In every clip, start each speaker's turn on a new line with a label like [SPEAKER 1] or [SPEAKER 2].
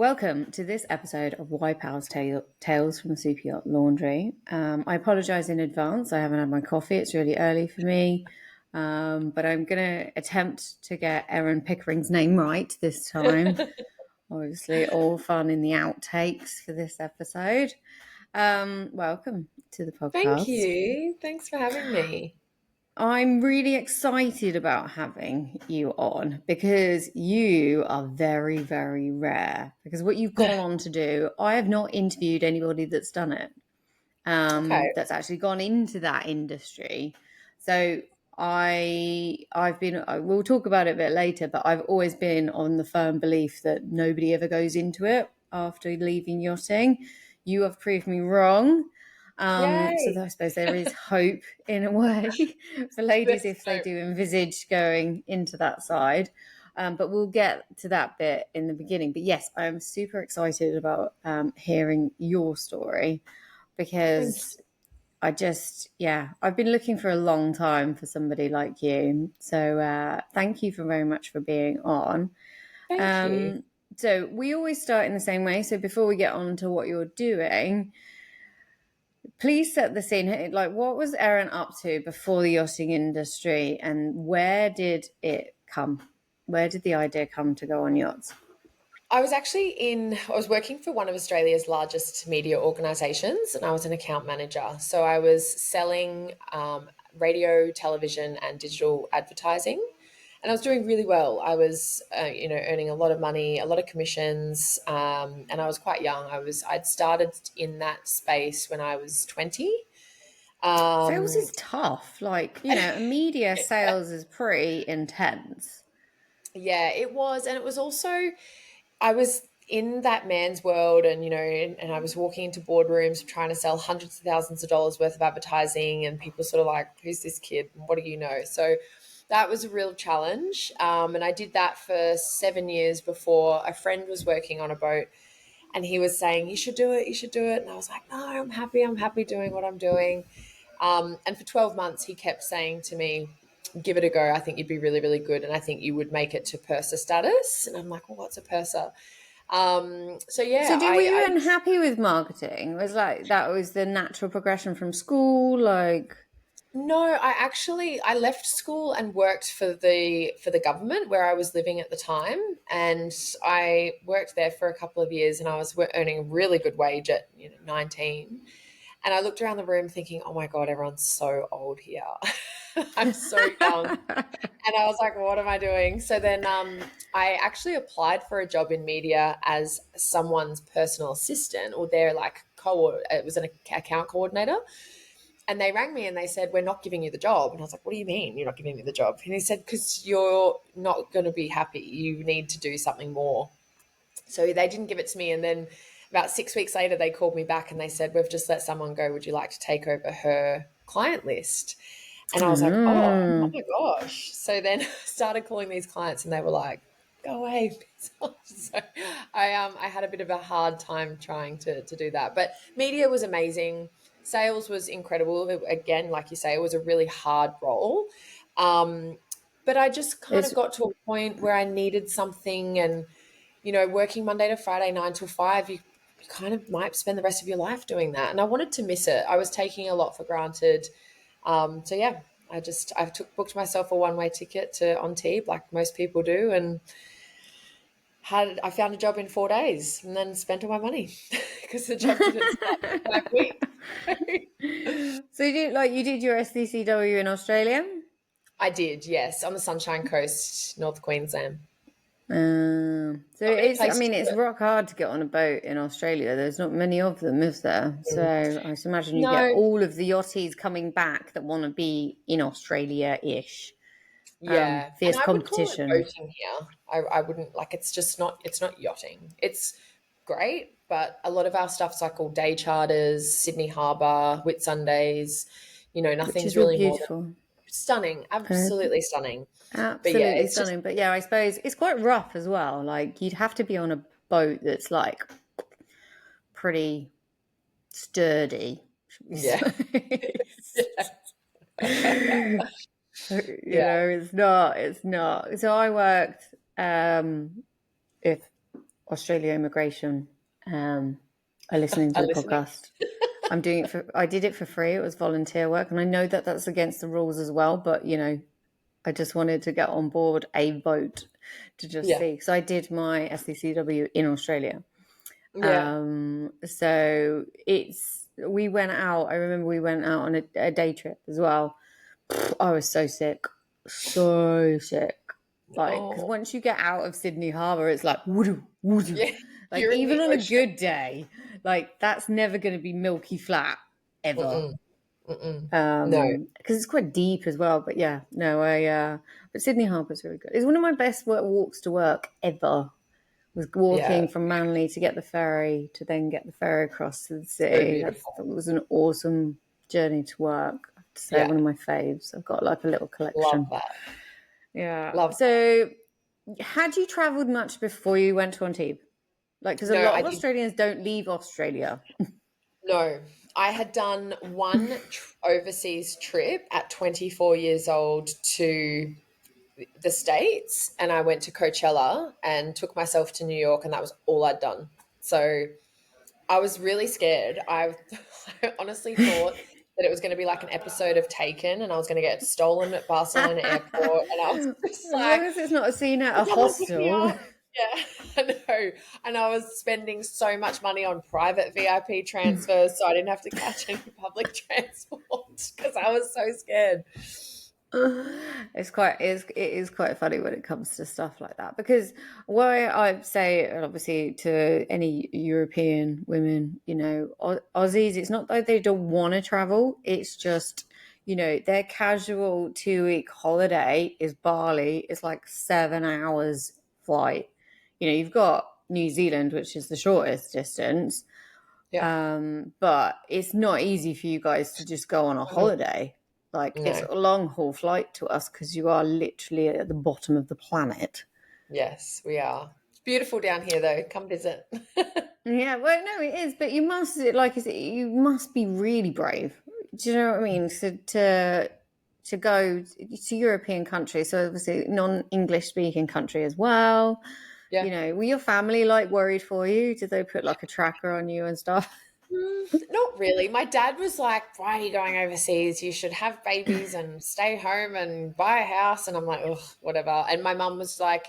[SPEAKER 1] Welcome to this episode of Why Pals Tales from the Super Yacht Laundry. I apologise in advance. I haven't had my coffee. It's really early for me. But I'm going to attempt to get Erin Pickering's name right this time. Obviously, all fun in the outtakes for this episode. Welcome to the podcast.
[SPEAKER 2] Thank you. Thanks for having me.
[SPEAKER 1] I'm really excited about having you on because you are very, very rare. Because what you've gone on to do, I have not interviewed anybody that's done it, that's actually gone into that industry. So we'll talk about it a bit later, but I've always been on the firm belief that nobody ever goes into it after leaving yachting. You have proved me wrong. So I suppose there is hope in a way for ladies if they do envisage going into that side. But we'll get to that bit in the beginning. But yes, I'm super excited about hearing your story because I've been looking for a long time for somebody like you. So thank you very much for being on.
[SPEAKER 2] Thank you.
[SPEAKER 1] So we always start in the same way. So before we get on to what you're doing, please set the scene. Like, what was Erin up to before the yachting industry, and where did it come? Where did the idea come to go on yachts?
[SPEAKER 2] I was working for one of Australia's largest media organisations, and I was an account manager. So I was selling radio, television, and digital advertising, and I was doing really well. I was, earning a lot of money, a lot of commissions, and I was quite young. I'd started in that space when I was 20.
[SPEAKER 1] Sales is tough. Media sales is pretty intense.
[SPEAKER 2] Yeah, it was, and it was also. I was in that man's world and I was walking into boardrooms trying to sell hundreds of thousands of dollars worth of advertising, and people sort of like, who's this kid? What do you know? So that was a real challenge. And I did that for 7 years before a friend was working on a boat and he was saying, you should do it, you should do it. And I was like, no, I'm happy doing what I'm doing. And for 12 months, he kept saying to me, give it a go. I think you'd be really, really good. And I think you would make it to purser status. And I'm like, well, what's a purser?
[SPEAKER 1] So were you unhappy with marketing? Was that was the natural progression from school?
[SPEAKER 2] No, I left school and worked for the government where I was living at the time. And I worked there for a couple of years and I was earning a really good wage at 19. And I looked around the room thinking, oh my God, everyone's so old here. I'm so young. And I was like, what am I doing? So then I actually applied for a job in media as someone's personal assistant, or their it was an account coordinator. And they rang me and they said, we're not giving you the job. And I was like, what do you mean you're not giving me the job? And he said, because you're not going to be happy. You need to do something more. So they didn't give it to me. And then about 6 weeks later, they called me back and they said, we've just let someone go. Would you like to take over her client list? And I was like, oh my gosh. So then I started calling these clients and they were like, go away. So I had a bit of a hard time trying to do that. But media was amazing. Sales was incredible. Again, like you say, it was a really hard role. But I just kind of got to a point where I needed something, and, working Monday to Friday, 9 till 5, you kind of might spend the rest of your life doing that. And I wanted to miss it. I was taking a lot for granted. I booked myself a one-way ticket to Antibes, like most people do, and I found a job in 4 days and then spent all my money because the job didn't start for 5 weeks.
[SPEAKER 1] So you did your SCCW in Australia?
[SPEAKER 2] I did, yes, on the Sunshine Coast, North Queensland.
[SPEAKER 1] It's rock hard to get on a boat in Australia. There's not many of them, is there? So I imagine you get all of the yachties coming back that want to be in Australia-ish.
[SPEAKER 2] Yeah,
[SPEAKER 1] fierce
[SPEAKER 2] and I
[SPEAKER 1] competition.
[SPEAKER 2] Would call it boating here. I wouldn't it's not yachting. It's great, but a lot of our stuff's like all day charters, Sydney Harbour, Whitsundays. Nothing's really
[SPEAKER 1] beautiful.
[SPEAKER 2] Stunning, absolutely stunning.
[SPEAKER 1] Absolutely stunning. But yeah, I suppose it's quite rough as well. Like, you'd have to be on a boat that's like pretty sturdy.
[SPEAKER 2] Yeah.
[SPEAKER 1] It's not. So I worked, if Australia immigration are listening to
[SPEAKER 2] Are
[SPEAKER 1] the
[SPEAKER 2] listening?
[SPEAKER 1] podcast. I did it for free. It was volunteer work. And I know that that's against the rules as well. But, I just wanted to get on board a boat to just
[SPEAKER 2] Yeah.
[SPEAKER 1] see. So I did my SCCW in Australia.
[SPEAKER 2] Yeah.
[SPEAKER 1] So we went out. I remember we went out on a day trip as well. I was so sick. So sick. Like, because
[SPEAKER 2] Oh,
[SPEAKER 1] once you get out of Sydney Harbour, it's like, woo woo.
[SPEAKER 2] yeah.
[SPEAKER 1] Like,
[SPEAKER 2] You're in
[SPEAKER 1] even
[SPEAKER 2] the
[SPEAKER 1] on a
[SPEAKER 2] ocean.
[SPEAKER 1] good day, like, that's never going to be milky flat ever.
[SPEAKER 2] Mm-mm. Mm-mm. No.
[SPEAKER 1] Because it's quite deep as well. But yeah, no, but Sydney Harbour's really good. It's one of my best walks to work ever. Was
[SPEAKER 2] Yeah.
[SPEAKER 1] walking from Manly to get the ferry to then get the ferry across to the
[SPEAKER 2] So
[SPEAKER 1] city. That
[SPEAKER 2] beautiful.
[SPEAKER 1] was an awesome journey to work. I have to say,
[SPEAKER 2] Yeah.
[SPEAKER 1] one of my faves. I've got like a little
[SPEAKER 2] Love
[SPEAKER 1] collection.
[SPEAKER 2] that.
[SPEAKER 1] Yeah.
[SPEAKER 2] Love that.
[SPEAKER 1] So, had you travelled much before you went to Antibes? Like, because a
[SPEAKER 2] No,
[SPEAKER 1] lot
[SPEAKER 2] I
[SPEAKER 1] of
[SPEAKER 2] did.
[SPEAKER 1] Australians don't leave Australia.
[SPEAKER 2] No, I had done one overseas trip at 24 years old to the States, and I went to Coachella and took myself to New York, and that was all I'd done. So I was really scared. I honestly thought that it was going to be like an episode of Taken, and I was going to get stolen at Barcelona airport, and I was just
[SPEAKER 1] As long
[SPEAKER 2] like,
[SPEAKER 1] as it's not a scene at a
[SPEAKER 2] someone pick me
[SPEAKER 1] hostel.
[SPEAKER 2] up. Yeah, I know. And I was spending so much money on private VIP transfers, so I didn't have to catch any public transport because I was so scared.
[SPEAKER 1] It is quite funny when it comes to stuff like that, because why I say, obviously, to any European women, Aussies, it's not that they don't want to travel, it's just, their casual 2 week holiday is Bali. It's like 7 hours flight. You've got New Zealand, which is the shortest distance,
[SPEAKER 2] Yeah.
[SPEAKER 1] but it's not easy for you guys to just go on a
[SPEAKER 2] Mm,
[SPEAKER 1] holiday. Like, it's
[SPEAKER 2] no.
[SPEAKER 1] a long haul flight to us because you are literally at the bottom of the planet.
[SPEAKER 2] Yes, we are. It's beautiful down here, though. Come visit.
[SPEAKER 1] Yeah, well, no, it is, but you must, like I said, you must be really brave. Do you know what I mean? So to go to European countries, so obviously non-English speaking country as well.
[SPEAKER 2] Yeah.
[SPEAKER 1] Were your family like worried for you? Did they put like a tracker on you and stuff?
[SPEAKER 2] Not really. My dad was like, "Why are you going overseas? You should have babies and stay home and buy a house." And I'm like, "Ugh, whatever." And my mum was like,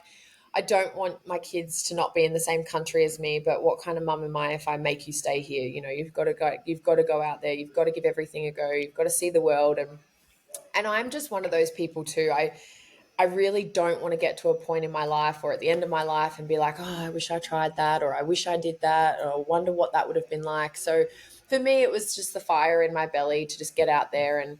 [SPEAKER 2] "I don't want my kids to not be in the same country as me, but what kind of mum am I if I make you stay here? You've got to go. You've got to go out there. You've got to give everything a go. You've got to see the world." And I'm just one of those people too. I really don't want to get to a point in my life or at the end of my life and be like, oh, I wish I tried that, or I wish I did that, or I wonder what that would have been like. So for me, it was just the fire in my belly to just get out there and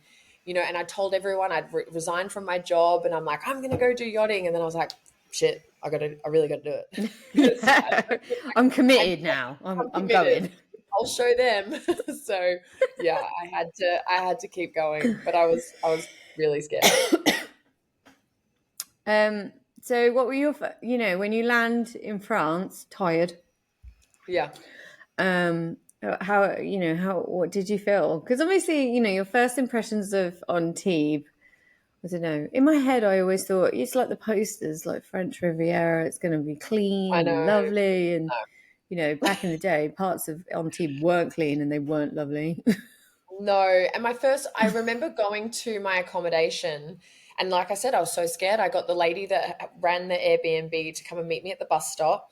[SPEAKER 2] I told everyone I'd resigned from my job and I'm like, I'm going to go do yachting. And then I was like, shit, I really got to do it. Because
[SPEAKER 1] I'm committed now. I'm
[SPEAKER 2] I'm
[SPEAKER 1] I'm
[SPEAKER 2] committed.
[SPEAKER 1] going.
[SPEAKER 2] I'll show them. So yeah, I had to keep going, but I was really scared.
[SPEAKER 1] Um, so what were when you land in France, tired?
[SPEAKER 2] Yeah.
[SPEAKER 1] What did you feel? Because obviously, your first impressions of Antibes, I don't know. In my head, I always thought it's like the posters, like French Riviera. It's going to be clean
[SPEAKER 2] I
[SPEAKER 1] and
[SPEAKER 2] know.
[SPEAKER 1] lovely, and back in the day, parts of Antibes weren't clean and they weren't lovely.
[SPEAKER 2] No. And I remember going to my accommodation. And like I said, I was so scared. I got the lady that ran the Airbnb to come and meet me at the bus stop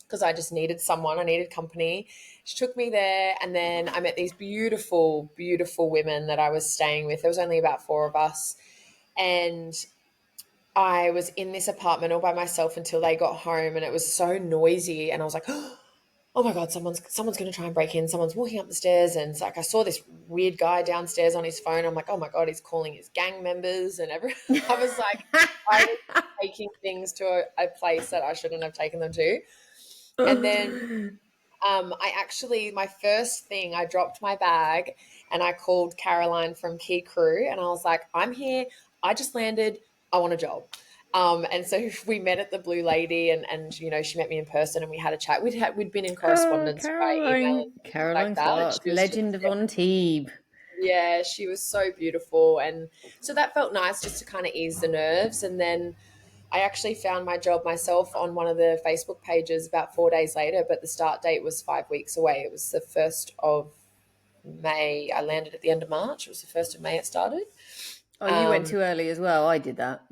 [SPEAKER 2] because I just needed someone. I needed company. She took me there. And then I met these beautiful, beautiful women that I was staying with. There was only about four of us. And I was in this apartment all by myself until they got home. And it was so noisy. And I was like, oh my God, someone's going to try and break in. Someone's walking up the stairs. And it's like, I saw this weird guy downstairs on his phone. I'm like, oh my God, he's calling his gang members and everyone. I was like, I was taking things to a place that I shouldn't have taken them to. And then my first thing, I dropped my bag and I called Caroline from Key Crew and I was like, I'm here. I just landed. I want a job. And so we met at the Blue Lady and she met me in person and we had a chat. We'd been in
[SPEAKER 1] Oh,
[SPEAKER 2] correspondence by email and things like
[SPEAKER 1] Caroline
[SPEAKER 2] that. And
[SPEAKER 1] Clark,
[SPEAKER 2] she was just,
[SPEAKER 1] legend of Antibes.
[SPEAKER 2] yeah, she was so beautiful. And so that felt nice just to kind of ease the nerves. And then I actually found my job myself on one of the Facebook pages about 4 days later, but the start date was 5 weeks away. It was the 1st of May. I landed at the end of March. It was the 1st of May it started.
[SPEAKER 1] Oh, you went too early as well. I did that.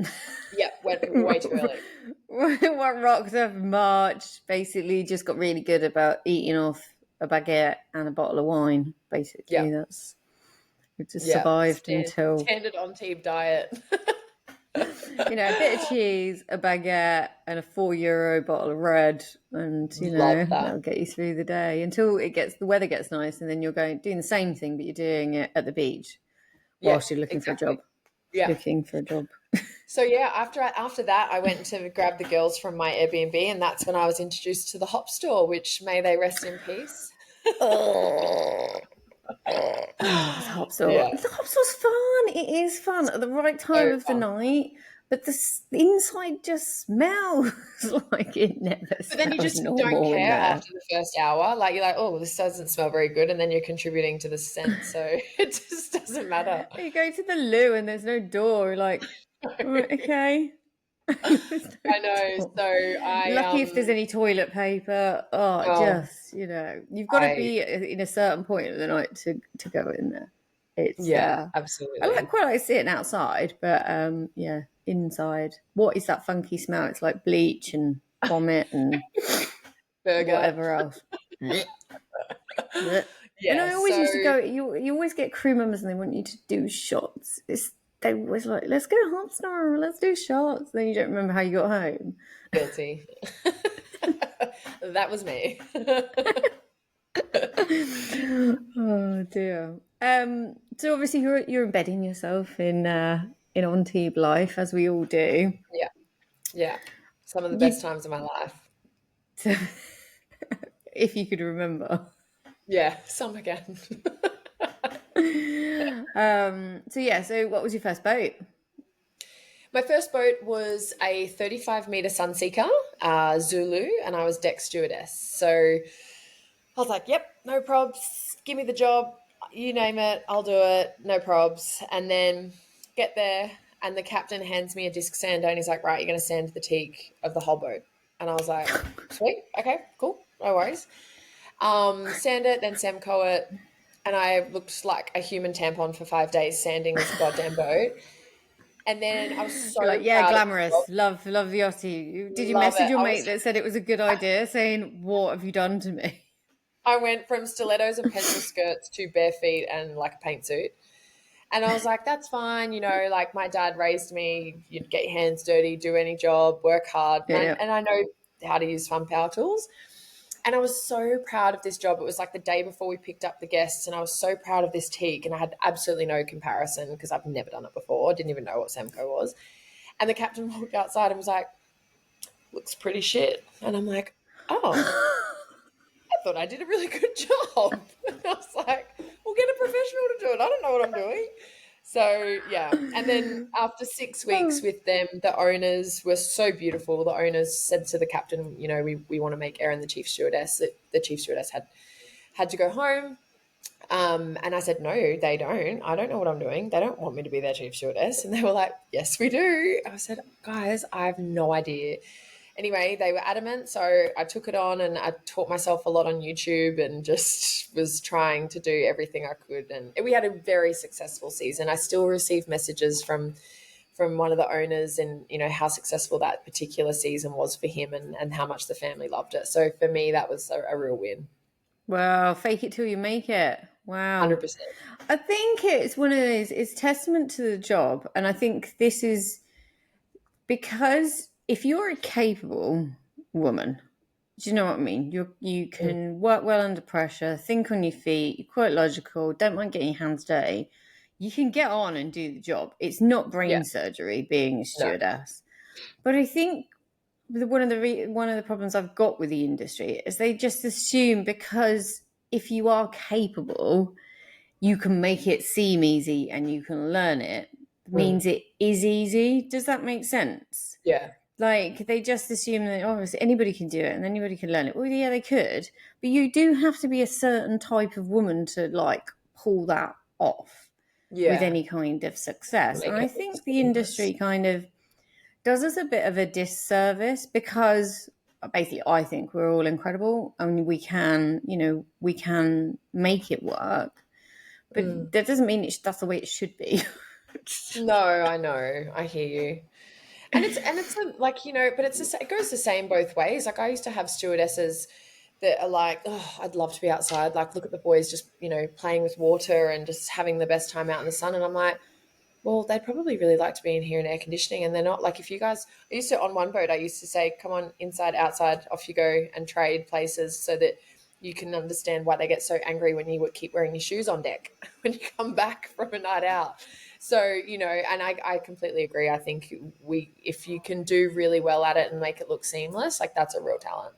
[SPEAKER 2] Yeah, went way too early.
[SPEAKER 1] What rocked up in March, basically just got really good about eating off a baguette and a bottle of wine. Basically,
[SPEAKER 2] Yeah,
[SPEAKER 1] it just
[SPEAKER 2] yeah.
[SPEAKER 1] survived until,
[SPEAKER 2] Standard Antibes diet.
[SPEAKER 1] a bit of cheese, a baguette, and a €4 bottle of red, and
[SPEAKER 2] Love that.
[SPEAKER 1] that'll get you through the day until the weather gets nice, and then you're doing the same thing, but you're doing it at the beach
[SPEAKER 2] Yeah,
[SPEAKER 1] whilst you're looking for a
[SPEAKER 2] exactly.
[SPEAKER 1] job.
[SPEAKER 2] Yeah.
[SPEAKER 1] Looking for a job.
[SPEAKER 2] So yeah, after that, I went to grab the girls from my Airbnb, and that's when I was introduced to the hop store, which may they rest in peace.
[SPEAKER 1] Oh, the hop store.
[SPEAKER 2] Yeah.
[SPEAKER 1] The hop store's fun. It is fun at the right time
[SPEAKER 2] So
[SPEAKER 1] of the
[SPEAKER 2] fun.
[SPEAKER 1] night, but the inside just smells like it never
[SPEAKER 2] But then you
[SPEAKER 1] smells
[SPEAKER 2] just don't
[SPEAKER 1] normal in
[SPEAKER 2] care
[SPEAKER 1] there.
[SPEAKER 2] after the first hour. Like you're like, oh, this doesn't smell very good, and then you're contributing to the scent, so it just doesn't matter.
[SPEAKER 1] You go to the loo and there's no door. Like, right, okay. There's no
[SPEAKER 2] I know.
[SPEAKER 1] door.
[SPEAKER 2] So
[SPEAKER 1] Lucky if there's any toilet paper. Oh,
[SPEAKER 2] oh,
[SPEAKER 1] just you've got to
[SPEAKER 2] I
[SPEAKER 1] be in a certain point of the night to go in there. It's
[SPEAKER 2] yeah,
[SPEAKER 1] I
[SPEAKER 2] absolutely.
[SPEAKER 1] quite like sitting outside, but yeah, inside. What is that funky smell? It's like bleach and vomit and
[SPEAKER 2] Burger.
[SPEAKER 1] whatever else. And
[SPEAKER 2] Yeah.
[SPEAKER 1] I always
[SPEAKER 2] So
[SPEAKER 1] used to go. You always get crew members, and they want you to do shots. They always like, let's go hot star, let's do shots. Then you don't remember how you got home.
[SPEAKER 2] guilty. That was me.
[SPEAKER 1] Oh dear. So obviously you're embedding yourself in Antibes life, as we all do.
[SPEAKER 2] Yeah. Yeah. Some of the
[SPEAKER 1] You,
[SPEAKER 2] best times of my life.
[SPEAKER 1] if you could remember.
[SPEAKER 2] Yeah. Some again.
[SPEAKER 1] So what was your first boat?
[SPEAKER 2] My first boat was a 35-meter Sunseeker, Zulu, and I was deck stewardess. So I was like, yep, no probs. Give me the job. You name it, I'll do it. No probs. And then get there, and the captain hands me a disc sander, and he's like, right, you're going to sand the teak of the whole boat. And I was like, sweet, okay, cool, no worries. Sand it, then Semco it, and I looked like a human tampon for 5 days sanding this goddamn boat. And then I was so
[SPEAKER 1] You're like, yeah,
[SPEAKER 2] proud of
[SPEAKER 1] glamorous,
[SPEAKER 2] myself.
[SPEAKER 1] love the yachty. Did you
[SPEAKER 2] Love
[SPEAKER 1] message
[SPEAKER 2] it.
[SPEAKER 1] your mate that said it was a good idea, saying, "What have you done to me?"
[SPEAKER 2] I went from stilettos and pencil skirts to bare feet and like a paint suit. And I was like, that's fine. Like my dad raised me, you'd get your hands dirty, do any job, work hard.
[SPEAKER 1] Yeah.
[SPEAKER 2] And I know how to use fun power tools. And I was so proud of this job. It was like the day before we picked up the guests, and I was so proud of this teak, and I had absolutely no comparison because I've never done it before. I didn't even know what Semco was. And the captain walked outside and was like, looks pretty shit. And I'm like, oh, I thought I did a really good job. And I was like, we'll get a professional to do it. I don't know what I'm doing. So, yeah. And then after 6 weeks with them, the owners were so beautiful. The owners said to the captain, we want to make Erin the chief stewardess. The chief stewardess had to go home. And I said, no, they don't. I don't know what I'm doing. They don't want me to be their chief stewardess. And they were like, yes, we do. I said, guys, I have no idea. Anyway, they were adamant, so I took it on, and I taught myself a lot on YouTube and just was trying to do everything I could. And we had a very successful season. I still receive messages from one of the owners, and how successful that particular season was for him, and how much the family loved it. So for me, that was a real win.
[SPEAKER 1] Wow, fake it till you make it. Wow.
[SPEAKER 2] 100%.
[SPEAKER 1] I think it's one of those, it's testament to the job. And I think this is because if you're a capable woman, do you know what I mean? You can work well under pressure, think on your feet, you're quite logical, don't mind getting your hands dirty. You can get on and do the job. It's not brain surgery being a stewardess. No. But I think one of the problems I've got with the industry is they just assume because if you are capable, you can make it seem easy and you can learn it. Means it is easy. Does that make sense?
[SPEAKER 2] Yeah.
[SPEAKER 1] Like they just assume that obviously anybody can do it and anybody can learn it. Well, yeah, they could, but you do have to be a certain type of woman to like pull that off with any kind of success. And I think the industry kind of does us a bit of a disservice because basically I think we're all incredible and we can make it work, but
[SPEAKER 2] Mm.
[SPEAKER 1] that doesn't mean that's the way it should be.
[SPEAKER 2] No, I know. I hear you. And it's like, but it goes the same both ways. Like I used to have stewardesses that are like, oh, I'd love to be outside. Like, look at the boys just, playing with water and just having the best time out in the sun. And I'm like, well, they'd probably really like to be in here in air conditioning. And they're not like, if you guys, I used to, on one boat, I used to say, come on, inside, outside, off you go and trade places so that you can understand why they get so angry when you would keep wearing your shoes on deck when you come back from a night out. So, and I completely agree. I think if you can do really well at it and make it look seamless, like that's a real talent.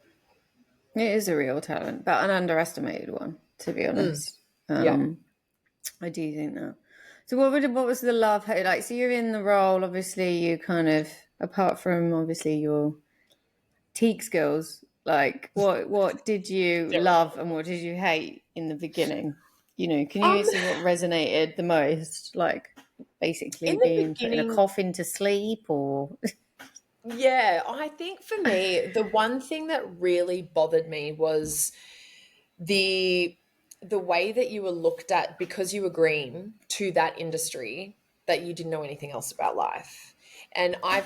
[SPEAKER 1] It is a real talent, but an underestimated one, to be
[SPEAKER 2] Mm.
[SPEAKER 1] honest.
[SPEAKER 2] Yeah.
[SPEAKER 1] I do think that. So what was the love like? So you're in the role, obviously. You kind of, apart from obviously your teak skills, like what did you love and what did you hate in the beginning? Can
[SPEAKER 2] Um,
[SPEAKER 1] you see what resonated the most? Like basically
[SPEAKER 2] in the
[SPEAKER 1] being put in a
[SPEAKER 2] beginning,
[SPEAKER 1] coffin to sleep, or
[SPEAKER 2] yeah, I think for me, the one thing that really bothered me was the the way that you were looked at because you were green to that industry, that you didn't know anything else about life. And I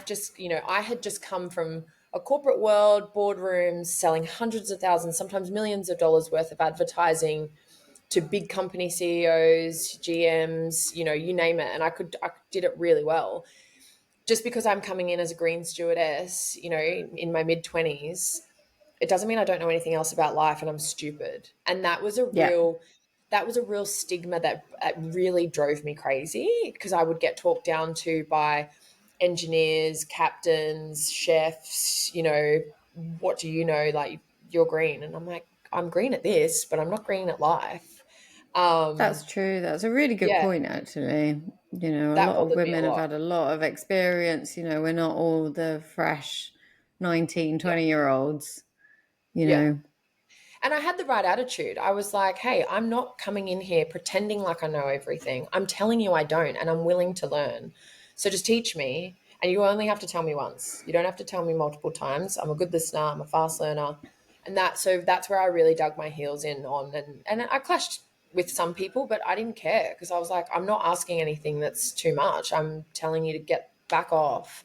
[SPEAKER 2] had just come from a corporate world, boardrooms, selling hundreds of thousands, sometimes millions of dollars worth of advertising to big company CEOs, GMs, you name it. And I did it really well. Just because I'm coming in as a green stewardess, in my mid 20s, it doesn't mean I don't know anything else about life and I'm stupid. And
[SPEAKER 1] yeah,
[SPEAKER 2] that was a real stigma that really drove me crazy, because I would get talked down to by engineers, captains, chefs, what do you know? Like, you're green. And I'm like, I'm green at this, but I'm not green at life.
[SPEAKER 1] that's
[SPEAKER 2] Um,
[SPEAKER 1] true. That's a really good
[SPEAKER 2] yeah,
[SPEAKER 1] point, actually. A
[SPEAKER 2] that
[SPEAKER 1] lot of
[SPEAKER 2] bothered me a
[SPEAKER 1] women have
[SPEAKER 2] lot.
[SPEAKER 1] had a lot of experience. We're not all the fresh 19,
[SPEAKER 2] Yeah.
[SPEAKER 1] 20 year olds, you
[SPEAKER 2] Yeah.
[SPEAKER 1] know.
[SPEAKER 2] And I had the right attitude. I was like, hey, I'm not coming in here pretending like I know everything. I'm telling you I don't, and I'm willing to learn. So just teach me. And you only have to tell me once. You don't have to tell me multiple times. I'm a good listener. I'm a fast learner. So that's where I really dug my heels in on. And I clashed with some people, but I didn't care, because I was like, I'm not asking anything that's too much. I'm telling you to get back off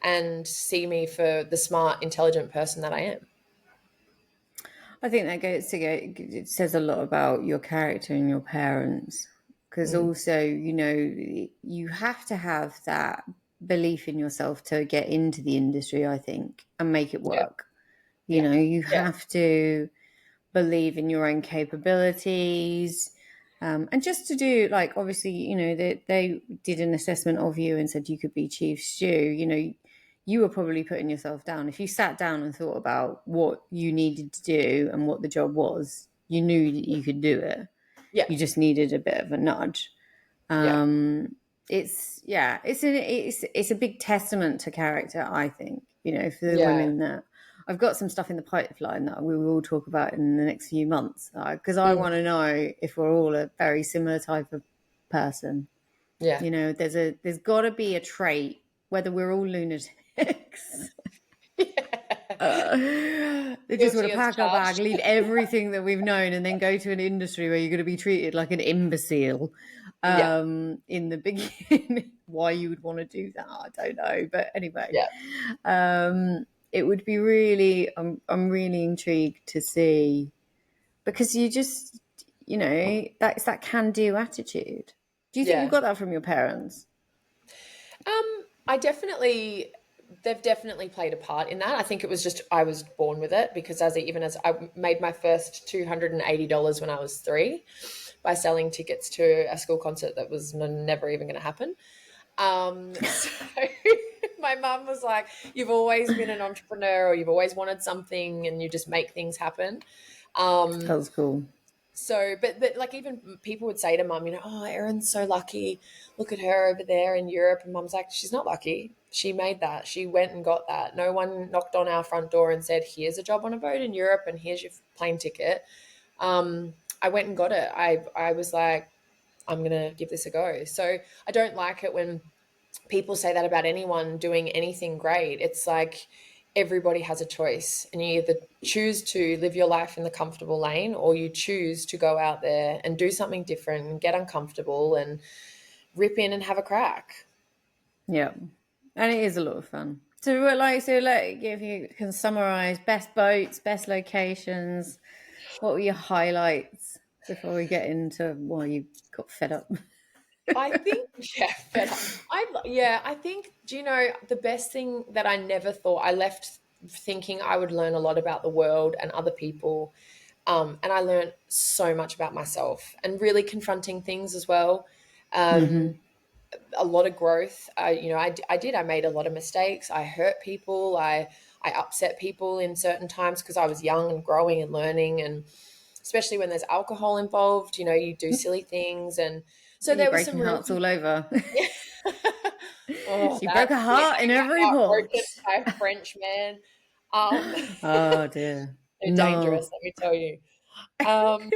[SPEAKER 2] and see me for the smart, intelligent person that I am.
[SPEAKER 1] I think that it says a lot about your character and your parents. Because
[SPEAKER 2] Mm.
[SPEAKER 1] also, you have to have that belief in yourself to get into the industry, I think, and make it
[SPEAKER 2] Yeah.
[SPEAKER 1] work.
[SPEAKER 2] Yeah.
[SPEAKER 1] You
[SPEAKER 2] Yeah.
[SPEAKER 1] have to believe in your own capabilities. And just to do, like, obviously, they did an assessment of you and said you could be chief stew. You were probably putting yourself down. If you sat down and thought about what you needed to do and what the job was, you knew that you could do it.
[SPEAKER 2] Yeah.
[SPEAKER 1] You just needed a bit of a nudge.
[SPEAKER 2] Yeah.
[SPEAKER 1] It's a big testament to character, I think. For the
[SPEAKER 2] Yeah.
[SPEAKER 1] women that I've got some stuff in the pipeline that we will talk about in the next few months, because I
[SPEAKER 2] Mm.
[SPEAKER 1] want to know if we're all a very similar type of person.
[SPEAKER 2] Yeah.
[SPEAKER 1] There's got to be a trait, whether we're all lunatics. They just want to
[SPEAKER 2] Guilty as
[SPEAKER 1] pack our bag,
[SPEAKER 2] charged.
[SPEAKER 1] leave everything that we've known, and then go to an industry where you're going to be treated like an imbecile.
[SPEAKER 2] Yeah.
[SPEAKER 1] In the beginning, why you would want to do that, I don't know. But anyway,
[SPEAKER 2] Yeah.
[SPEAKER 1] it would be really. I'm really intrigued to see, because you just, that's that can-do attitude. Do you think you
[SPEAKER 2] Yeah.
[SPEAKER 1] got that from your parents?
[SPEAKER 2] I definitely, they've definitely played a part in that. I think it was just, I was born with it, because even as I made my first $280 when I was 3 by selling tickets to a school concert that was never even going to happen. So my mum was like, you've always been an entrepreneur, or you've always wanted something and you just make things happen.
[SPEAKER 1] That was cool.
[SPEAKER 2] So, but like, even people would say to mum, oh, Erin's so lucky. Look at her over there in Europe. And mum's like, she's not lucky. She made that. She went and got that. No one knocked on our front door and said, here's a job on a boat in Europe and here's your plane ticket. I went and got it. I was like, I'm going to give this a go. So I don't like it when people say that about anyone doing anything great. It's like everybody has a choice, and you either choose to live your life in the comfortable lane, or you choose to go out there and do something different and get uncomfortable and rip in and have a crack.
[SPEAKER 1] Yeah, and it is a lot of fun. So if you can summarize best boats, best locations, what were your highlights before we get into why you got fed up?
[SPEAKER 2] I think, yeah, better. I think, do you know, the best thing that I never thought, I left thinking I would learn a lot about the world and other people. And I learned so much about myself and really confronting things as well.
[SPEAKER 1] Mm-hmm.
[SPEAKER 2] A lot of growth. I did. I made a lot of mistakes. I hurt people. I upset people in certain times because I was young and growing and learning, and especially when there's alcohol involved, you do silly things. And so
[SPEAKER 1] You're
[SPEAKER 2] there was some
[SPEAKER 1] breaking
[SPEAKER 2] really
[SPEAKER 1] hearts all over.
[SPEAKER 2] oh,
[SPEAKER 1] She broke a
[SPEAKER 2] that's yeah,
[SPEAKER 1] heart in
[SPEAKER 2] getting
[SPEAKER 1] every
[SPEAKER 2] a heart
[SPEAKER 1] port.
[SPEAKER 2] broken by a French man. Um,
[SPEAKER 1] Oh dear.
[SPEAKER 2] they're dangerous,
[SPEAKER 1] No.
[SPEAKER 2] let me tell you. Um,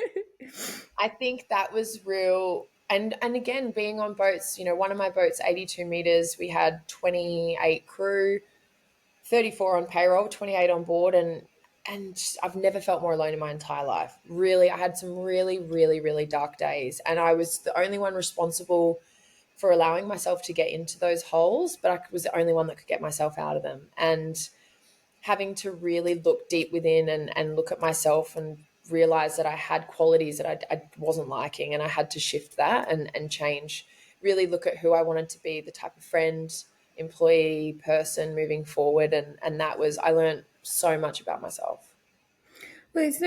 [SPEAKER 2] I think that was real. And again, being on boats, one of my boats, 82 meters, we had 28 crew, 34 on payroll, 28 on board, and I've never felt more alone in my entire life. Really, I had some really, really, really dark days, and I was the only one responsible for allowing myself to get into those holes, but I was the only one that could get myself out of them. And having to really look deep within and look at myself and realize that I had qualities that I wasn't liking, and I had to shift that and change, really look at who I wanted to be, the type of friend, employee, person moving forward. And that was, I learned so much about myself.
[SPEAKER 1] Well, there's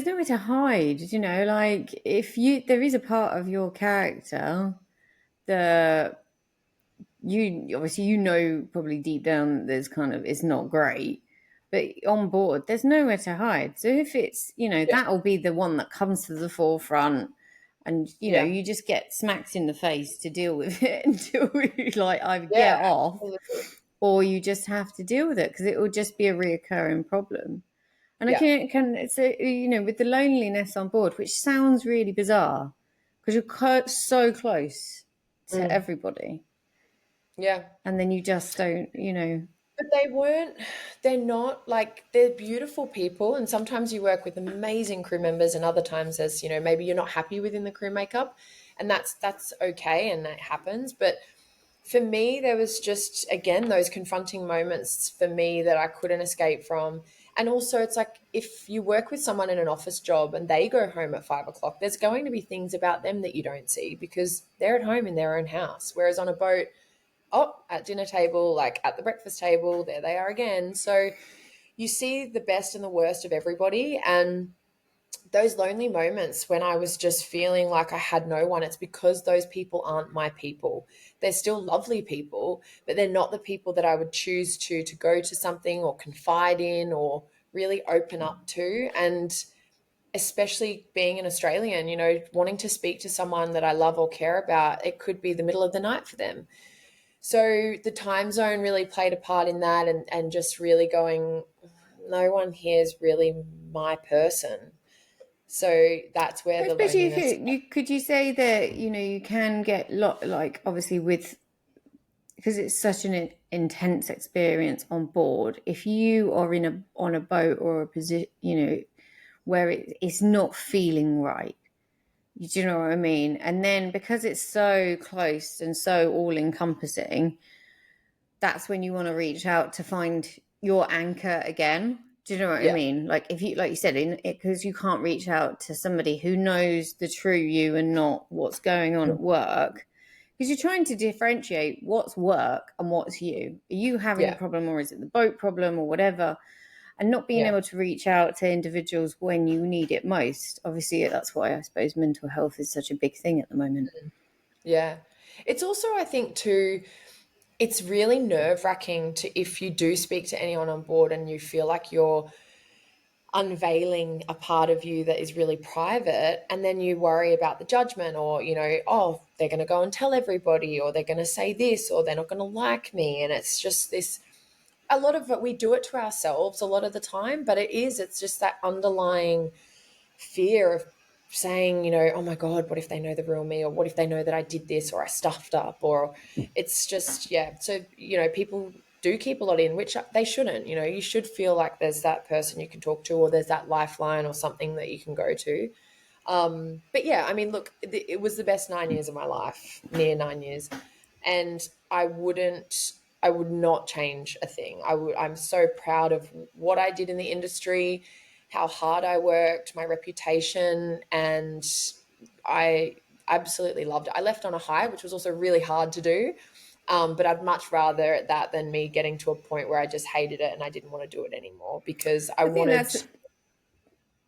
[SPEAKER 1] nowhere to hide, like there is a part of your character that you obviously probably deep down there's kind of it's not great, but on board there's nowhere to hide. So if it's
[SPEAKER 2] Yeah.
[SPEAKER 1] that'll be the one that comes to the forefront, and
[SPEAKER 2] Yeah.
[SPEAKER 1] you just get smacked in the face to deal with it until you like either
[SPEAKER 2] Yeah.
[SPEAKER 1] get off
[SPEAKER 2] Absolutely.
[SPEAKER 1] or you just have to deal with it because it will just be a reoccurring problem. And I
[SPEAKER 2] Yeah.
[SPEAKER 1] can it's with the loneliness on board, which sounds really bizarre because you're so close to
[SPEAKER 2] Mm.
[SPEAKER 1] everybody,
[SPEAKER 2] Yeah.
[SPEAKER 1] and then you just don't.
[SPEAKER 2] But they're not like, they're beautiful people. And sometimes you work with amazing crew members, and other times there's, maybe you're not happy within the crew makeup, and that's okay, and that happens. But for me, there was just, again, those confronting moments for me that I couldn't escape from. And also, it's like if you work with someone in an office job and they go home at 5 o'clock, there's going to be things about them that you don't see because they're at home in their own house. Whereas on a boat, oh, at dinner table, like at the breakfast table, there they are again. So you see the best and the worst of everybody. And those lonely moments when I was just feeling like I had no one, it's because those people aren't my people. They're still lovely people, but they're not the people that I would choose to go to something or confide in or really open up to. And especially being an Australian, wanting to speak to someone that I love or care about, it could be the middle of the night for them. So the time zone really played a part in that, and just really going, no one here is really my person. So that's where the
[SPEAKER 1] Especially if
[SPEAKER 2] loneliness.
[SPEAKER 1] could you say that you can get like obviously with because it's such an intense experience on board. If you are on a boat or a position, where it's not feeling right, do you know what I mean? And then because it's so close and so all encompassing, that's when you want to reach out to find your anchor again. Do you know what I
[SPEAKER 2] Yeah.
[SPEAKER 1] mean? Like if you, like you said, in it because you can't reach out to somebody who knows the true you and not what's going on at work, because you're trying to differentiate what's work and what's you. Are you having a
[SPEAKER 2] Yeah.
[SPEAKER 1] problem, or is it the boat problem, or whatever? And not being
[SPEAKER 2] Yeah.
[SPEAKER 1] able to reach out to individuals when you need it most. Obviously, that's why I suppose mental health is such a big thing at the moment.
[SPEAKER 2] Yeah. It's also, I think, too, it's really nerve wracking to, if you do speak to anyone on board and you feel like you're unveiling a part of you that is really private, and then you worry about the judgment, or oh, they're going to go and tell everybody, or they're going to say this, or they're not going to like me. And it's just this, a lot of it, we do it to ourselves a lot of the time, but it's just that underlying fear of saying, you know, oh my God, what if they know the real me? Or what if they know that I did this or I stuffed up? Or it's just, yeah. So, you know, people do keep a lot in, which they shouldn't. You know, you should feel like there's that person you can talk to, or there's that lifeline or something that you can go to. But yeah, I mean, look, it was the best 9 years of my life, near 9 years. And I would not change a thing. I'm so proud of what I did in the industry, how hard I worked, my reputation, and I absolutely loved it. I left on a high, which was also really hard to do. But I'd much rather that than me getting to a point where I just hated it and I didn't want to do it anymore because I
[SPEAKER 1] I think
[SPEAKER 2] wanted,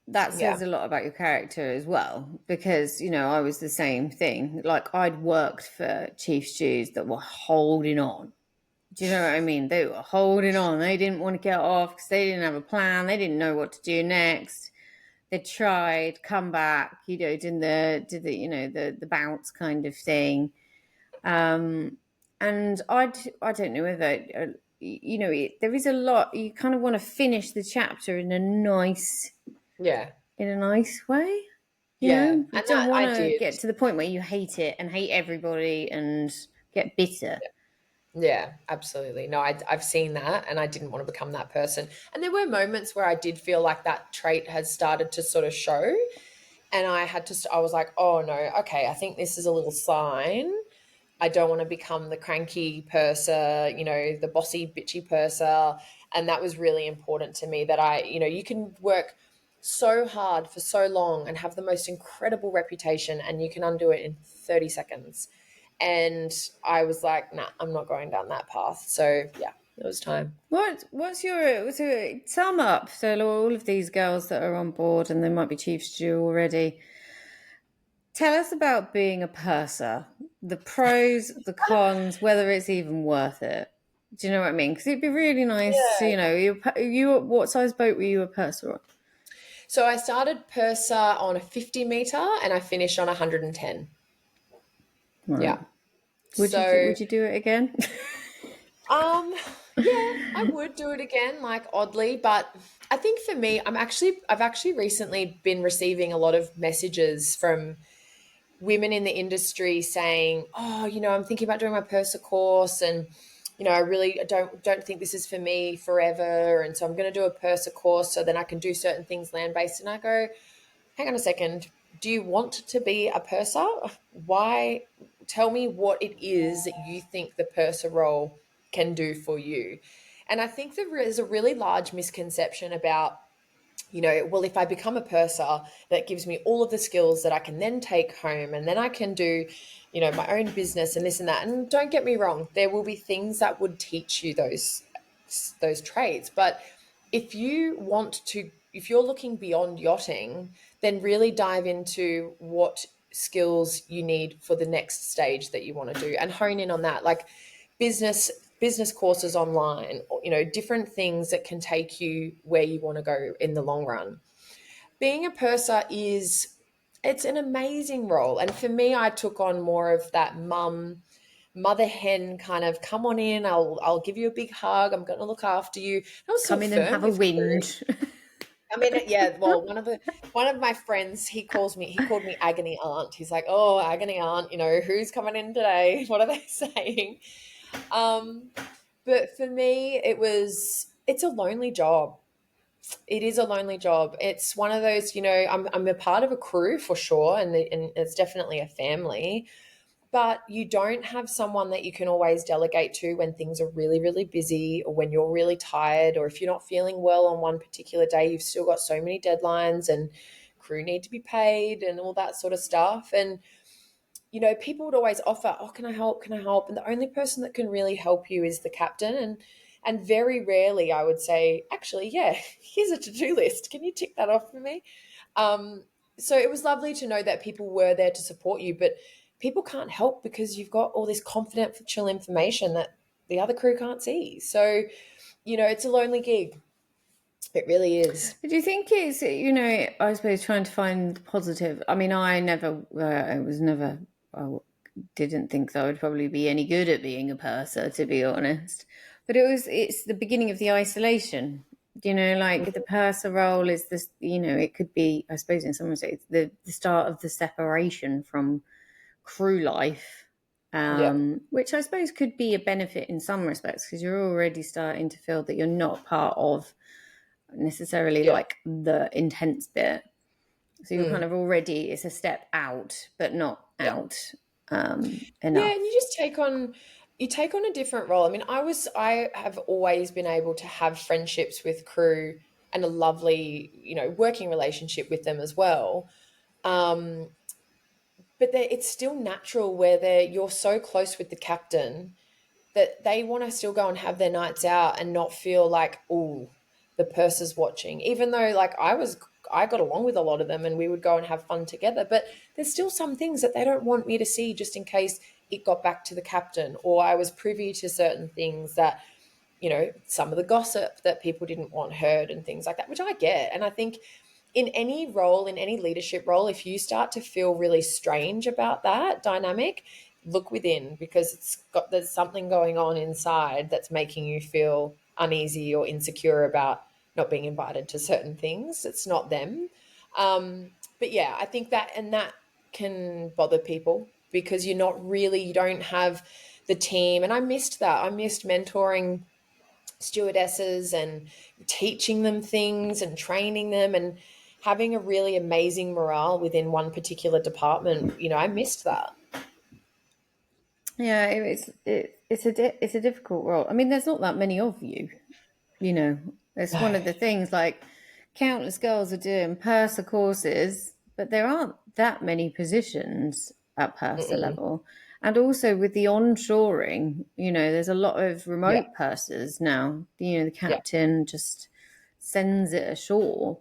[SPEAKER 1] that
[SPEAKER 2] yeah,
[SPEAKER 1] says a lot about your character as well, because I was the same thing. Like, I'd worked for chief stews that were holding on. Do you know what I mean? They were holding on. They didn't want to get off because they didn't have a plan. They didn't know what to do next. They tried, come back, did the bounce kind of thing. And I don't know whether there is a lot. You kind of want to finish the chapter
[SPEAKER 2] yeah,
[SPEAKER 1] in a nice way.
[SPEAKER 2] yeah.
[SPEAKER 1] You
[SPEAKER 2] And
[SPEAKER 1] don't
[SPEAKER 2] that
[SPEAKER 1] want
[SPEAKER 2] I
[SPEAKER 1] to
[SPEAKER 2] did.
[SPEAKER 1] get to the point where you hate it and hate everybody and get bitter.
[SPEAKER 2] Yeah, absolutely. No, I've seen that and I didn't want to become that person. And there were moments where I did feel like that trait has started to sort of show. And I was like, oh no, okay, I think this is a little sign. I don't want to become the cranky person, you know, the bossy, bitchy person. And that was really important to me that you can work so hard for so long and have the most incredible reputation and you can undo it in 30 seconds. And I was like, nah, I'm not going down that path. So yeah, it was time.
[SPEAKER 1] What's your sum up? So all of these girls that are on board, and they might be chief stew already. Tell us about being a purser. The pros, the cons, whether it's even worth it. Do you know what I mean? Because it'd be really nice to, you what size boat were you a purser on?
[SPEAKER 2] So I started Purser on a 50 meter and I finished on 110.
[SPEAKER 1] Right.
[SPEAKER 2] Yeah. So
[SPEAKER 1] Would you do it again?
[SPEAKER 2] Um, yeah, I would do it again, like oddly, but I think for me, I've actually recently been receiving a lot of messages from women in the industry saying, "Oh, I'm thinking about doing my purser course, and I really don't think this is for me forever, and so I'm going to do a purser course so then I can do certain things land based." And I go, "Hang on a second, do you want to be a purser? Why? Tell me what it is that you think the purser role can do for you." And I think there is a really large misconception about, well, if I become a purser, that gives me all of the skills that I can then take home and then I can do, my own business and this and that. And don't get me wrong, there will be things that would teach you those trades. But if you're looking beyond yachting, then really dive into what skills you need for the next stage that you want to do and hone in on that. Like business business courses online, different things that can take you where you want to go in the long run. Being a purser it's an amazing role. And for me, I took on more of that mother hen kind of, come on in, I'll give you a big hug, I'm going to look after you. I was still
[SPEAKER 1] Come in and
[SPEAKER 2] firm
[SPEAKER 1] have a
[SPEAKER 2] with her.
[SPEAKER 1] whinge.
[SPEAKER 2] I mean, yeah. Well, one of my friends, he called me agony aunt. He's like, "Oh, agony aunt, who's coming in today? What are they saying?" Um, but for me, it's a lonely job. It is a lonely job. It's one of those, I'm a part of a crew for sure, and it's definitely a family. But you don't have someone that you can always delegate to when things are really, really busy or when you're really tired, or if you're not feeling well on one particular day, you've still got so many deadlines and crew need to be paid and all that sort of stuff. And, people would always offer, oh, can I help? Can I help? And the only person that can really help you is the captain. And very rarely I would say, actually, yeah, here's a to-do list. Can you tick that off for me? So it was lovely to know that people were there to support you, but people can't help because you've got all this confidential information that the other crew can't see. So, it's a lonely gig. It really is.
[SPEAKER 1] Do you think it's, I suppose trying to find the positive? I mean, I didn't think that I would probably be any good at being a purser, to be honest. But it's the beginning of the isolation. Like the purser role is this, it could be, I suppose in some ways, it's the start of the separation from crew life,
[SPEAKER 2] Yeah.
[SPEAKER 1] which I suppose could be a benefit in some respects because you're already starting to feel that you're not part of necessarily
[SPEAKER 2] Yeah.
[SPEAKER 1] like the intense bit. So you're kind
[SPEAKER 2] Mm.
[SPEAKER 1] of already, it's a step out, but not
[SPEAKER 2] Yeah.
[SPEAKER 1] out
[SPEAKER 2] Yeah, and you
[SPEAKER 1] enough.
[SPEAKER 2] just take on a different role. I mean, I have always been able to have friendships with crew and a lovely, working relationship with them as well. Um, but it's still natural where you're so close with the captain that they want to still go and have their nights out and not feel like, oh, the purser's watching. Even though like I got along with a lot of them and we would go and have fun together, but there's still some things that they don't want me to see just in case it got back to the captain or I was privy to certain things that, some of the gossip that people didn't want heard and things like that, which I get. And I think in any role, in any leadership role, if you start to feel really strange about that dynamic, look within because there's something going on inside that's making you feel uneasy or insecure about not being invited to certain things. It's not them. But yeah, I think that can bother people because you don't have the team. And I missed that. I missed mentoring stewardesses and teaching them things and training them and having a really amazing morale within one particular department. I missed that.
[SPEAKER 1] Yeah, it's a difficult role. I mean, there's not that many of you. It's one
[SPEAKER 2] No.
[SPEAKER 1] of the things. Like countless girls are doing purser courses, but there aren't that many positions at purser
[SPEAKER 2] Mm-mm.
[SPEAKER 1] level. And also with the onshoring, there's a lot of
[SPEAKER 2] Yeah.
[SPEAKER 1] remote pursers now. The
[SPEAKER 2] Yeah.
[SPEAKER 1] captain just sends it ashore.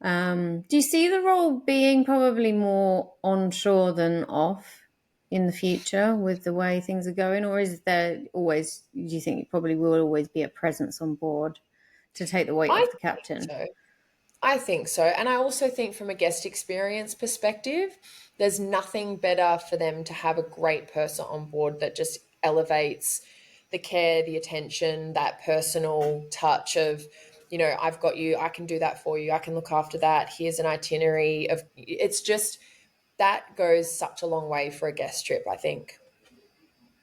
[SPEAKER 1] Do you see the role being probably more onshore than off in the future with the way things are going? Or is there always, do you think it probably will always be a presence on board to take the weight
[SPEAKER 2] I
[SPEAKER 1] off the
[SPEAKER 2] think
[SPEAKER 1] captain?
[SPEAKER 2] so. I think so. And I also think from a guest experience perspective, there's nothing better for them to have a great person on board that just elevates the care, the attention, that personal touch of, I've got you, I can do that for you, I can look after that. Here's an itinerary of it's just that goes such a long way for a guest trip, I think.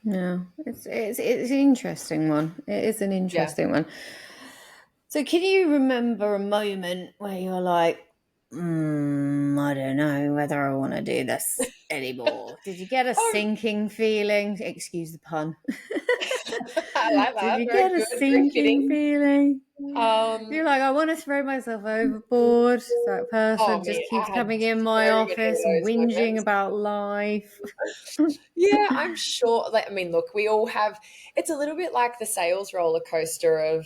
[SPEAKER 1] Yeah, it's an interesting one. It is an
[SPEAKER 2] Yeah.
[SPEAKER 1] interesting one. So, can you remember a moment where you're like, I don't know whether I want to do this anymore? Did you get a
[SPEAKER 2] Oh,
[SPEAKER 1] sinking feeling? Excuse the pun.
[SPEAKER 2] I like
[SPEAKER 1] Did
[SPEAKER 2] that.
[SPEAKER 1] you
[SPEAKER 2] Very
[SPEAKER 1] get a
[SPEAKER 2] good, very
[SPEAKER 1] sinking
[SPEAKER 2] fitting.
[SPEAKER 1] feeling?
[SPEAKER 2] Um,
[SPEAKER 1] You're like, I want to throw myself overboard. That
[SPEAKER 2] oh
[SPEAKER 1] person just
[SPEAKER 2] man, I
[SPEAKER 1] keeps
[SPEAKER 2] had
[SPEAKER 1] coming in my
[SPEAKER 2] so many of
[SPEAKER 1] office
[SPEAKER 2] those
[SPEAKER 1] whinging
[SPEAKER 2] moments.
[SPEAKER 1] about life.
[SPEAKER 2] Yeah, I'm sure. Like, I mean, look, we all have. It's a little bit like the sales roller coaster of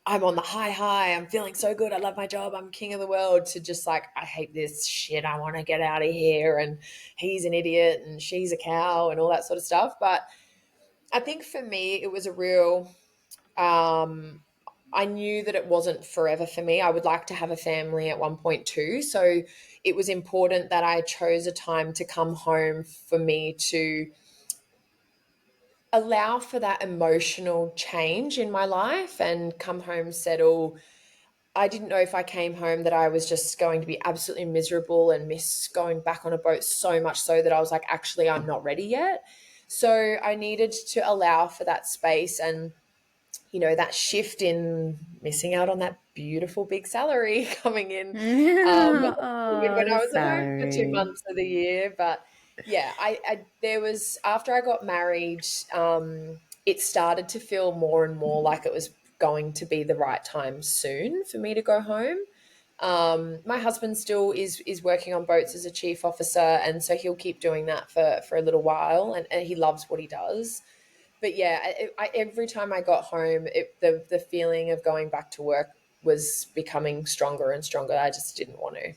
[SPEAKER 2] I'm on the high. I'm feeling so good. I love my job. I'm king of the world. To just like I hate this shit. I want to get out of here. And he's an idiot, and she's a cow, and all that sort of stuff. But I think for me, it was a real. I knew that it wasn't forever for me. I would like to have a family at one point too. So it was important that I chose a time to come home for me to allow for that emotional change in my life and come home, settle. I didn't know if I came home that I was just going to be absolutely miserable and miss going back on a boat so much so that I was like, actually, I'm not ready yet. So I needed to allow for that space and that shift in missing out on that beautiful big salary coming in even
[SPEAKER 1] Oh,
[SPEAKER 2] when
[SPEAKER 1] the
[SPEAKER 2] I was at home for two
[SPEAKER 1] salary.
[SPEAKER 2] months of the year. But yeah, I there was after I got married, it started to feel more and more like it was going to be the right time soon for me to go home. My husband still is working on boats as a chief officer, and so he'll keep doing that for a little while, and he loves what he does. But yeah, every time I got home, the feeling of going back to work was becoming stronger and stronger. I just didn't want to.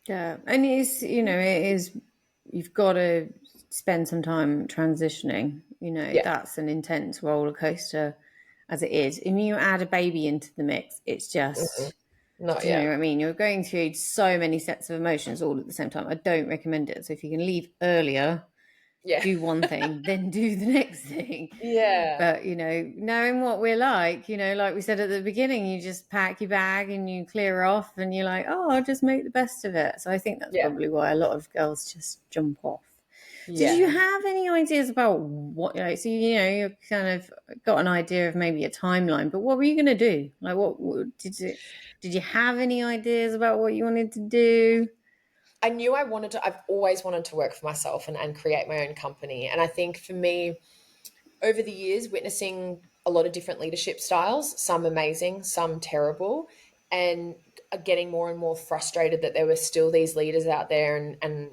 [SPEAKER 1] Yeah, and it is. You've got to spend some time transitioning.
[SPEAKER 2] Yeah.
[SPEAKER 1] That's an intense roller coaster, as it is. And you add a baby into the mix, it's
[SPEAKER 2] Mm-mm.
[SPEAKER 1] just.
[SPEAKER 2] Not
[SPEAKER 1] Do you know
[SPEAKER 2] yet.
[SPEAKER 1] what I mean? You're going through so many sets of emotions all at the same time. I don't recommend it. So if you can leave earlier,
[SPEAKER 2] Yeah.
[SPEAKER 1] do one thing, then do the next thing.
[SPEAKER 2] Yeah.
[SPEAKER 1] But, knowing what we're like, like we said at the beginning, you just pack your bag and you clear off and you're like, oh, I'll just make the best of it. So I think that's
[SPEAKER 2] Yeah.
[SPEAKER 1] probably why a lot of girls just jump off. So did you
[SPEAKER 2] Yeah.
[SPEAKER 1] have any ideas about what, so, you kind of got an idea of maybe a timeline, but what were you going to do? Like, did you have any ideas about what you wanted to do?
[SPEAKER 2] I knew I've always wanted to work for myself and create my own company. And I think for me, over the years, witnessing a lot of different leadership styles, some amazing, some terrible, and getting more and more frustrated that there were still these leaders out there, and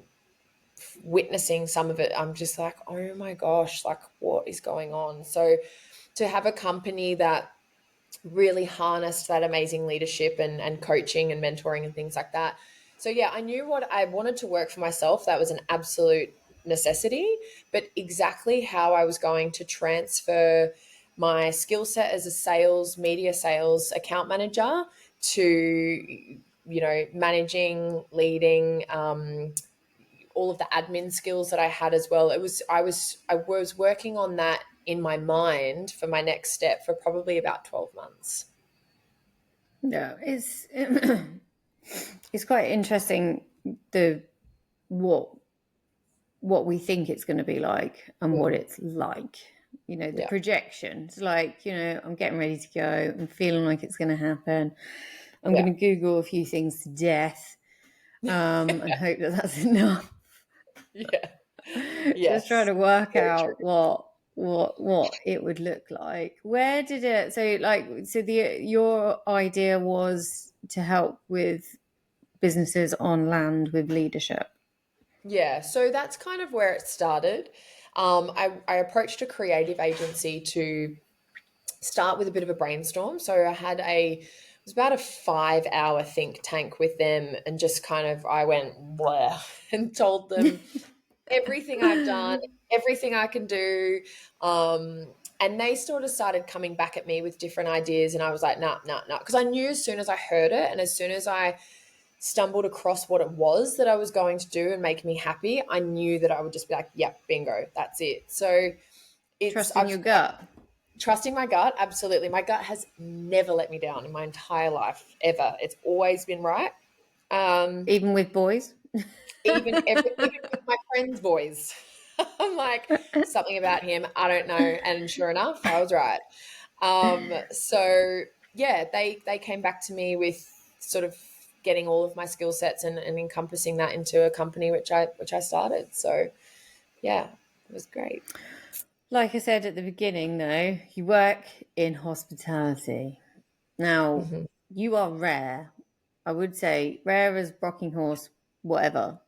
[SPEAKER 2] witnessing some of it, I'm just like, oh my gosh, like what is going on? So to have a company that really harnessed that amazing leadership and coaching and mentoring and things like that. So yeah, I knew what I wanted to work for myself. That was an absolute necessity, but exactly how I was going to transfer my skill set as a media sales account manager to, managing, leading, all of the admin skills that I had as well. I was working on that in my mind for my next step for probably about 12 months.
[SPEAKER 1] Yeah, it's quite interesting what what we think it's going to be like and what it's like. The
[SPEAKER 2] Yeah.
[SPEAKER 1] projections, like, I'm getting ready to go. I'm feeling like it's going to happen. I'm
[SPEAKER 2] Yeah.
[SPEAKER 1] going to Google a few things to death and hope that that's enough.
[SPEAKER 2] Yeah.
[SPEAKER 1] Just trying
[SPEAKER 2] Yes.
[SPEAKER 1] to work
[SPEAKER 2] Very true.
[SPEAKER 1] out what it would look like. Where did it? Your idea was to help with businesses on land with leadership.
[SPEAKER 2] Yeah. So that's kind of where it started. I approached a creative agency to start with a bit of a brainstorm. So it was about a 5 hour think tank with them, and just kind of, I went blah and told them everything I've done, everything I can do. And they sort of started coming back at me with different ideas. And I was like, nah, nah, nah. Because I knew as soon as I heard it and as soon as I stumbled across what it was that I was going to do and make me happy, I knew that I would just be like, yep, bingo, that's it. So
[SPEAKER 1] Trusting your gut.
[SPEAKER 2] trusting my gut. Absolutely. My gut has never let me down in my entire life, ever. It's always been right.
[SPEAKER 1] Even with boys.
[SPEAKER 2] Even with my friends' boys. I'm like, something about him, I don't know. And sure enough, I was right. So yeah, they came back to me with sort of getting all of my skill sets and encompassing that into a company which I started. So yeah, it was great.
[SPEAKER 1] Like I said at the beginning, though, you work in hospitality. Now,
[SPEAKER 2] Mm-hmm.
[SPEAKER 1] you are rare. I would say rare as rocking horse, whatever.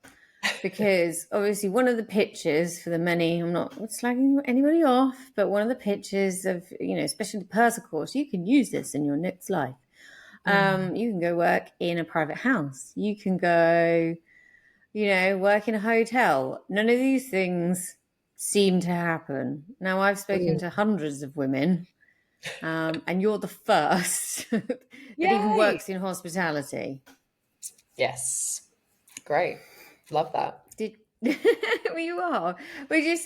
[SPEAKER 1] Because obviously, one of the pitches for the many, I'm not slagging anybody off, but one of the pitches of, especially the Purser course, you can use this in your next life. You can go work in a private house. You can go, work in a hotel. None of these things seem to happen. Now, I've spoken to hundreds of women, and you're the first that even
[SPEAKER 2] Yay!
[SPEAKER 1] works in hospitality.
[SPEAKER 2] Yes. Great. Love that.
[SPEAKER 1] Did well, you are. Did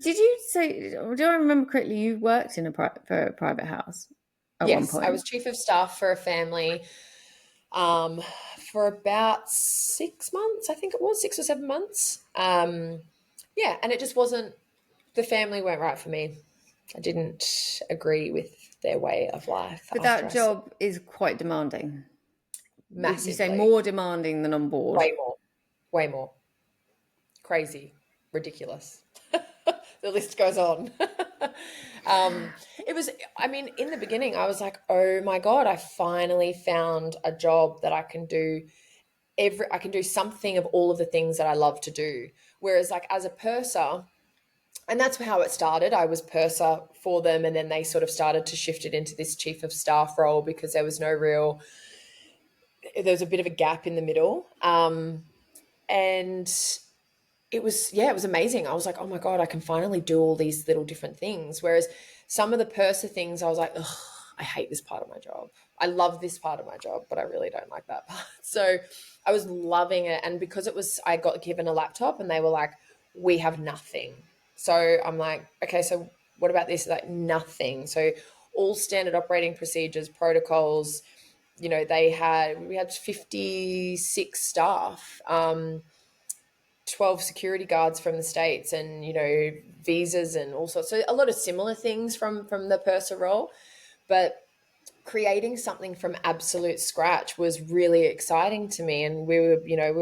[SPEAKER 1] you say? Do I remember correctly? You worked in for a private house at one
[SPEAKER 2] Yes, I
[SPEAKER 1] point.
[SPEAKER 2] was chief of staff for a family um, for about 6 months, I think it was 6 or 7 months. Yeah, and it just wasn't, the family weren't right for me. I didn't agree with their way of life
[SPEAKER 1] But
[SPEAKER 2] after
[SPEAKER 1] that
[SPEAKER 2] I saw
[SPEAKER 1] job is quite demanding. Would you say
[SPEAKER 2] massively,
[SPEAKER 1] more demanding than on board?
[SPEAKER 2] way more, crazy, ridiculous. The list goes on. It was, I mean, in the beginning, I was like, oh my God, I finally found a job that I can do I can do something of all of the things that I love to do. Whereas like as a purser, and that's how it started. I was purser for them, and then they sort of started to shift it into this chief of staff role because there was a bit of a gap in the middle. And it was amazing. I was like, oh my God, I can finally do all these little different things. Whereas some of the purser things, I was like, ugh, I hate this part of my job. I love this part of my job, but I really don't like that part. So I was loving it. And because I got given a laptop and they were like, we have nothing. So I'm like, okay, so what about this? Like nothing. So all standard operating procedures, protocols, you know, we had 56 staff, 12 security guards from the States, and, you know, visas and all sorts. So a lot of similar things from the purser role. But creating something from absolute scratch was really exciting to me. And we were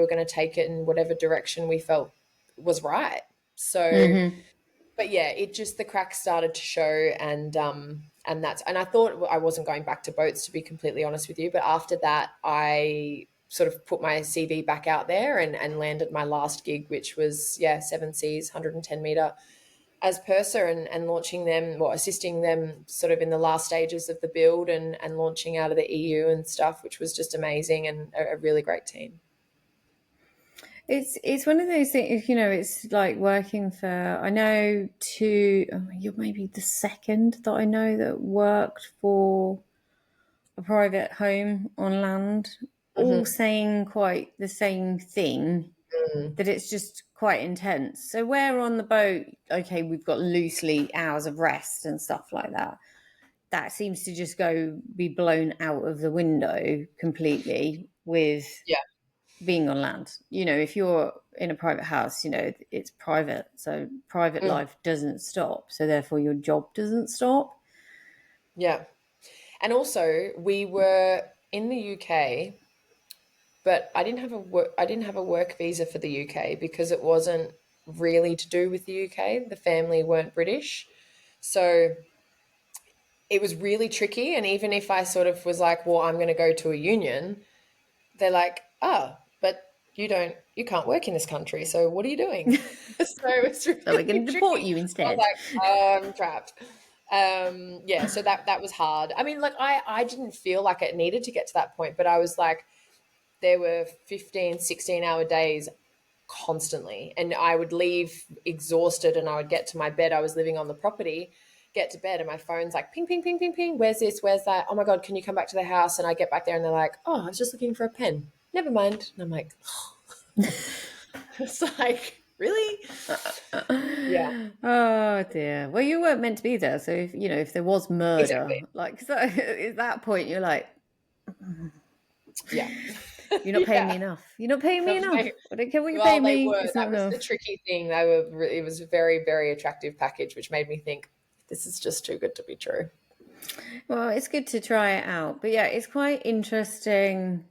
[SPEAKER 2] going to take it in whatever direction we felt was right. So,
[SPEAKER 1] Mm-hmm.
[SPEAKER 2] but yeah, it just, the cracks started to show, and I thought I wasn't going back to boats, to be completely honest with you. But after that, I sort of put my CV back out there and landed my last gig, which was, yeah, Seven Seas, 110-meter as purser, and launching them, or assisting them sort of in the last stages of the build, and launching out of the EU and stuff, which was just amazing, and a really great team.
[SPEAKER 1] It's one of those things, you know, it's like working for, I know you're maybe the second that I know that worked for a private home on land, all
[SPEAKER 2] Mm-hmm.
[SPEAKER 1] saying quite the same thing,
[SPEAKER 2] Mm.
[SPEAKER 1] that it's just quite intense. So where on the boat, okay, we've got loosely hours of rest and stuff like that. That seems to just be blown out of the window completely with
[SPEAKER 2] Yeah.
[SPEAKER 1] being on land. You know, if you're in a private house, you know, it's private. So private
[SPEAKER 2] Mm.
[SPEAKER 1] life doesn't stop. So therefore your job doesn't stop.
[SPEAKER 2] Yeah. And also, we were in the UK, but I didn't have a work visa for the UK because it wasn't really to do with the UK. The family weren't British. So it was really tricky, and even if I sort of was like, well, I'm going to go to a union, they're like, "Oh, but you can't work in this country. So what are you doing?" So it's
[SPEAKER 1] So we're going
[SPEAKER 2] really
[SPEAKER 1] to deport
[SPEAKER 2] tricky.
[SPEAKER 1] you
[SPEAKER 2] I was
[SPEAKER 1] instead.
[SPEAKER 2] like, "Oh, I'm trapped." Yeah, so that was hard. I mean, like I didn't feel like it needed to get to that point, but I was like, there were 15, 16-hour days constantly, and I would leave exhausted, and I would get to my bed. I was living on the property, get to bed, and my phone's like ping, ping, ping, ping, ping. Where's this? Where's that? Oh my God, can you come back to the house? And I get back there and they're like, oh, I was just looking for a pen. Never mind. And I'm like, it's like, really? Yeah,
[SPEAKER 1] Oh dear. Well, you weren't meant to be there. So if you know if there was murder,
[SPEAKER 2] exactly.
[SPEAKER 1] like so, at that point, you're like,
[SPEAKER 2] Yeah.
[SPEAKER 1] you're not paying me
[SPEAKER 2] Yeah.
[SPEAKER 1] enough. You're not paying me
[SPEAKER 2] That's
[SPEAKER 1] enough.
[SPEAKER 2] my,
[SPEAKER 1] I don't care what you pay
[SPEAKER 2] well, they
[SPEAKER 1] me.
[SPEAKER 2] were.
[SPEAKER 1] It's not
[SPEAKER 2] That was the
[SPEAKER 1] enough.
[SPEAKER 2] tricky thing. They were. It was a very, very attractive package, which made me think this is just too good to be true.
[SPEAKER 1] Well, it's good to try it out. But yeah, it's quite interesting,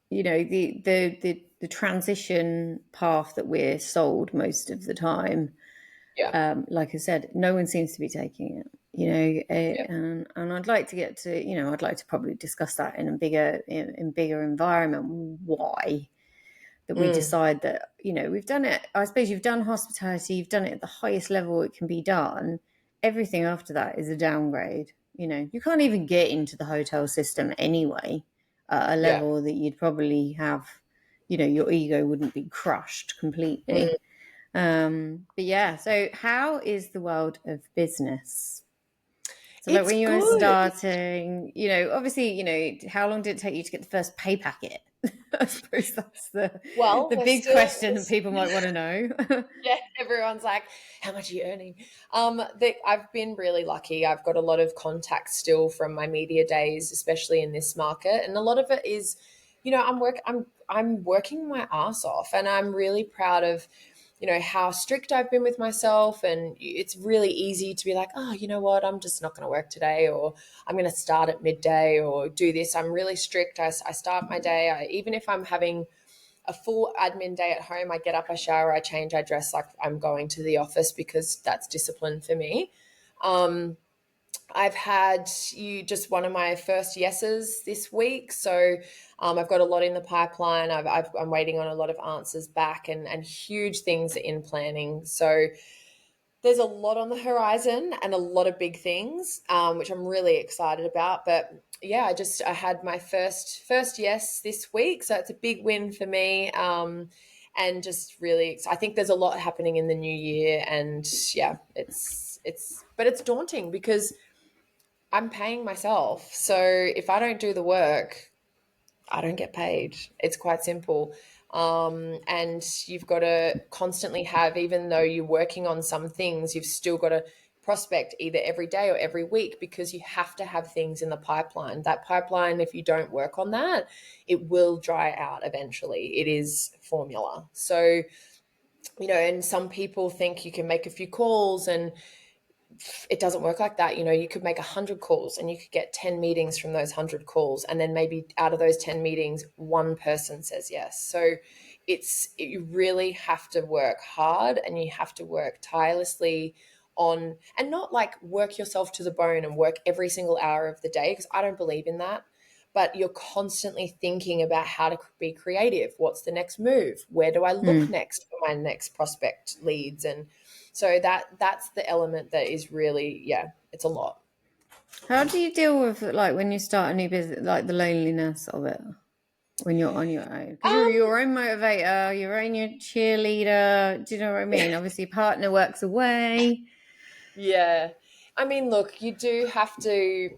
[SPEAKER 1] you know, the transition path that we're sold most of the time.
[SPEAKER 2] Yeah.
[SPEAKER 1] Like I said, no one seems to be taking it, you know,
[SPEAKER 2] Yeah.
[SPEAKER 1] and I'd like to get to, you know, I'd like to probably discuss that in a bigger environment. Why that we
[SPEAKER 2] Mm.
[SPEAKER 1] decide that, you know, we've done it. I suppose you've done hospitality, you've done it at the highest level it can be done. Everything after that is a downgrade. You know, you can't even get into the hotel system anyway at a
[SPEAKER 2] Yeah.
[SPEAKER 1] level that you'd probably have, you know, your ego wouldn't be crushed
[SPEAKER 2] Mm.
[SPEAKER 1] completely. But yeah, so how is the world of business? So like
[SPEAKER 2] It's
[SPEAKER 1] when you were
[SPEAKER 2] good.
[SPEAKER 1] starting, you know, obviously, you know, how long did it take you to get the first pay packet? I suppose that's
[SPEAKER 2] Well,
[SPEAKER 1] the
[SPEAKER 2] we're
[SPEAKER 1] big
[SPEAKER 2] still,
[SPEAKER 1] question that people might want to know.
[SPEAKER 2] yeah, everyone's like, how much are you earning? I've been really lucky. I've got a lot of contacts still from my media days, especially in this market. And a lot of it is, you know, I'm working my ass off, and I'm really proud of, you know, how strict I've been with myself. And it's really easy to be like, oh, you know what, I'm just not going to work today, or I'm going to start at midday, or do this. I'm really strict. I start my day, even if I'm having a full admin day at home, I get up, I shower, I change, I dress like I'm going to the office, because that's discipline for me. Um, I've had you just one of my first yeses this week. So I've got a lot in the pipeline. I'm waiting on a lot of answers back, and huge things in planning. So there's a lot on the horizon and a lot of big things, which I'm really excited about. But yeah, I had my first yes this week, so it's a big win for me. And just really, I think there's a lot happening in the new year, and yeah, but it's daunting because I'm paying myself. So if I don't do the work, I don't get paid. It's quite simple. And you've got to constantly have, even though you're working on some things, you've still got to prospect either every day or every week, because you have to have things in the pipeline. That pipeline, if you don't work on that, it will dry out eventually. It is formula. So, and some people think you can make a few calls, and it doesn't work like that. You could make 100 calls and you could get 10 meetings from those 100 calls. And then maybe out of those 10 meetings, one person says yes. So you really have to work hard, and you have to work tirelessly on, and not like work yourself to the bone and work every single hour of the day, because I don't believe in that. But you're constantly thinking about how to be creative. What's the next move? Where do I look next for my next prospect leads? And so that's the element that is really, it's a lot.
[SPEAKER 1] How do you deal with, like, when you start a new business, like the loneliness of it when you're on your own? Because you're
[SPEAKER 2] Um,
[SPEAKER 1] your own motivator, your own your cheerleader. Do you know what I mean? Obviously, partner works away.
[SPEAKER 2] yeah. I mean, look, you do have to.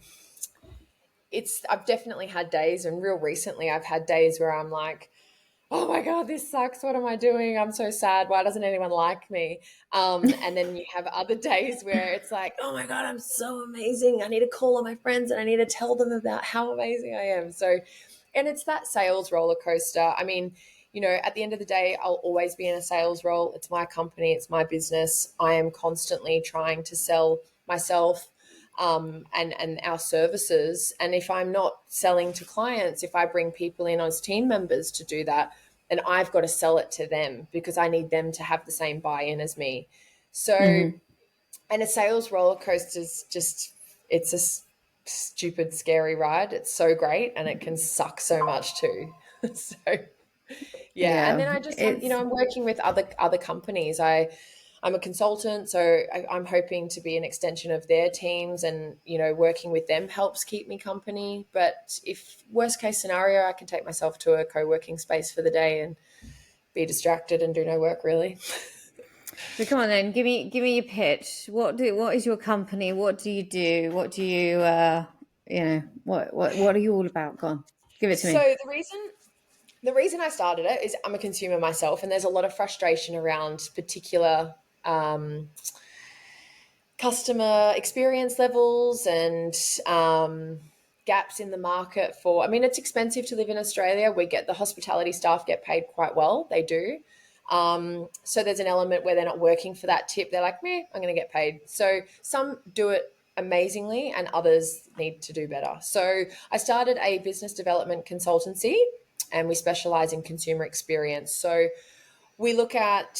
[SPEAKER 2] I've definitely had days, and real recently, I've had days where I'm like, oh my God, this sucks. What am I doing? I'm so sad. Why doesn't anyone like me? And then you have other days where it's like, oh my God, I'm so amazing. I need to call all my friends and I need to tell them about how amazing I am. So, and it's that sales roller coaster. I mean, at the end of the day, I'll always be in a sales role. It's my company, it's my business. I am constantly trying to sell myself, and our services. And if I'm not selling to clients, if I bring people in as team members to do that, then I've got to sell it to them, because I need them to have the same buy-in as me. So, and a sales roller coaster is just, it's a stupid, scary ride. It's so great, and it can suck so much too. So, yeah. And
[SPEAKER 1] Yeah,
[SPEAKER 2] then I just have,
[SPEAKER 1] it's
[SPEAKER 2] I'm working with other companies. I'm a consultant, so I'm hoping to be an extension of their teams, and working with them helps keep me company. But if worst case scenario, I can take myself to a co-working space for the day and be distracted and do no work really.
[SPEAKER 1] so. Come on, then, give me your pitch. What is your company? What do you do? What do you what are you all about? Go on, give it to
[SPEAKER 2] So
[SPEAKER 1] me.
[SPEAKER 2] the reason I started it is I'm a consumer myself, and there's a lot of frustration around particular customer experience levels and gaps in the market for. I mean, it's expensive to live in Australia. We get the hospitality staff get paid quite well. They do. So there's an element where they're not working for that tip. They're like, meh, I'm going to get paid. So some do it amazingly, and others need to do better. So I started a business development consultancy, and we specialize in consumer experience. So we look at,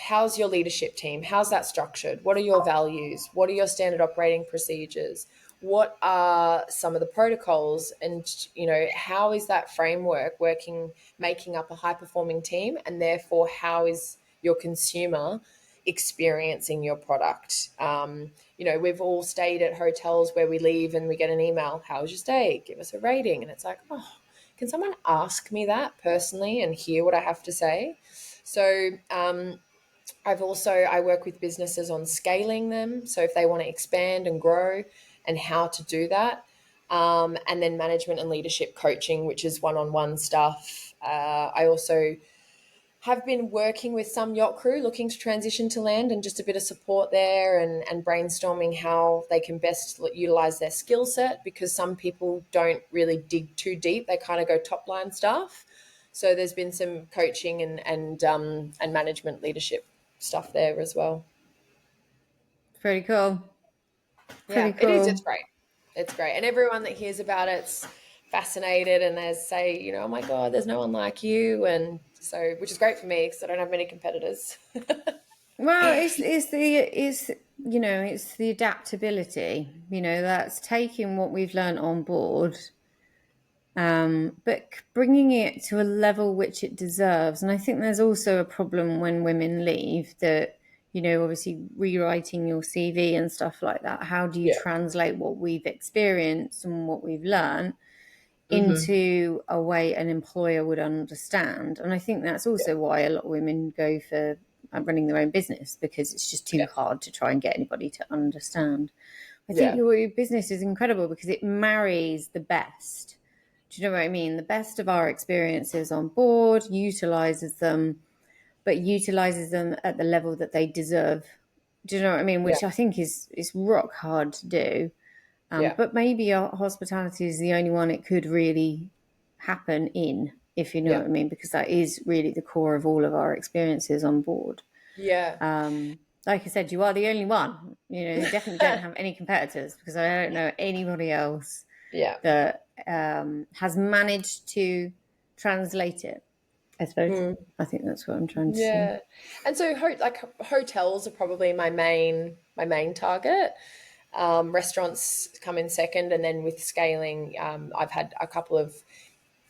[SPEAKER 2] how's your leadership team? How's that structured? What are your values? What are your standard operating procedures? What are some of the protocols? And, how is that framework working, making up a high performing team? And therefore, how is your consumer experiencing your product? We've all stayed at hotels where we leave and we get an email, how was your stay? Give us a rating. And it's like, oh, can someone ask me that personally and hear what I have to say? So I work with businesses on scaling them. So if they want to expand and grow, and how to do that. And then management and leadership coaching, which is one-on-one stuff. I also have been working with some yacht crew looking to transition to land, and just a bit of support there, and brainstorming how they can best utilize their skill set, because some people don't really dig too deep. They kind of go top line stuff. So there's been some coaching and management leadership stuff there as well.
[SPEAKER 1] Pretty cool.
[SPEAKER 2] Yeah,
[SPEAKER 1] Pretty
[SPEAKER 2] it is. It's
[SPEAKER 1] cool.
[SPEAKER 2] great. It's great. And everyone that hears about it's fascinated, and they say, oh my God, there's no one like you. And so, which is great for me because I don't have many competitors.
[SPEAKER 1] Well, it's the adaptability. That's taking what we've learned on board, but bringing it to a level which it deserves. And I think there's also a problem when women leave that, obviously rewriting your CV and stuff like that. How do you
[SPEAKER 2] Yeah.
[SPEAKER 1] translate what we've experienced and what we've learned
[SPEAKER 2] Mm-hmm.
[SPEAKER 1] into a way an employer would understand? And I think that's also why a lot of women go for running their own business, because it's just too
[SPEAKER 2] Yeah.
[SPEAKER 1] hard to try and get anybody to understand. I think
[SPEAKER 2] Yeah.
[SPEAKER 1] your business is incredible because it marries the best Do you know what I mean? The best of our experiences on board, utilizes them, but utilizes them at the level that they deserve. Do you know what I mean?
[SPEAKER 2] Yeah.
[SPEAKER 1] Which I think is rock hard to do.
[SPEAKER 2] Yeah.
[SPEAKER 1] But maybe our hospitality is the only one it could really happen in, if you know
[SPEAKER 2] Yeah.
[SPEAKER 1] what I mean, because that is really the core of all of our experiences on board.
[SPEAKER 2] Yeah.
[SPEAKER 1] Like I said, you are the only one. You definitely don't have any competitors, because I don't know anybody else
[SPEAKER 2] Yeah.
[SPEAKER 1] that has managed to translate it, I suppose. I think that's what I'm trying to say.
[SPEAKER 2] Yeah. And so hotels are probably my main target. Restaurants come in second, and then with scaling, I've had a couple of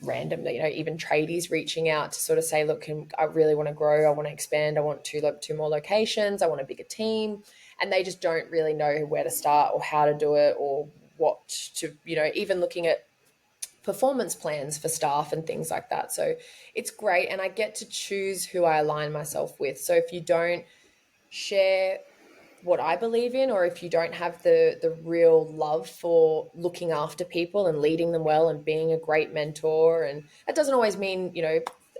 [SPEAKER 2] random, even tradies reaching out to sort of say, look, I really want to grow, I want to expand, I want two more locations, I want a bigger team, and they just don't really know where to start or how to do it or what to, even looking at performance plans for staff and things like that. So it's great, and I get to choose who I align myself with. So if you don't share what I believe in, or if you don't have the real love for looking after people and leading them well and being a great mentor, and that doesn't always mean,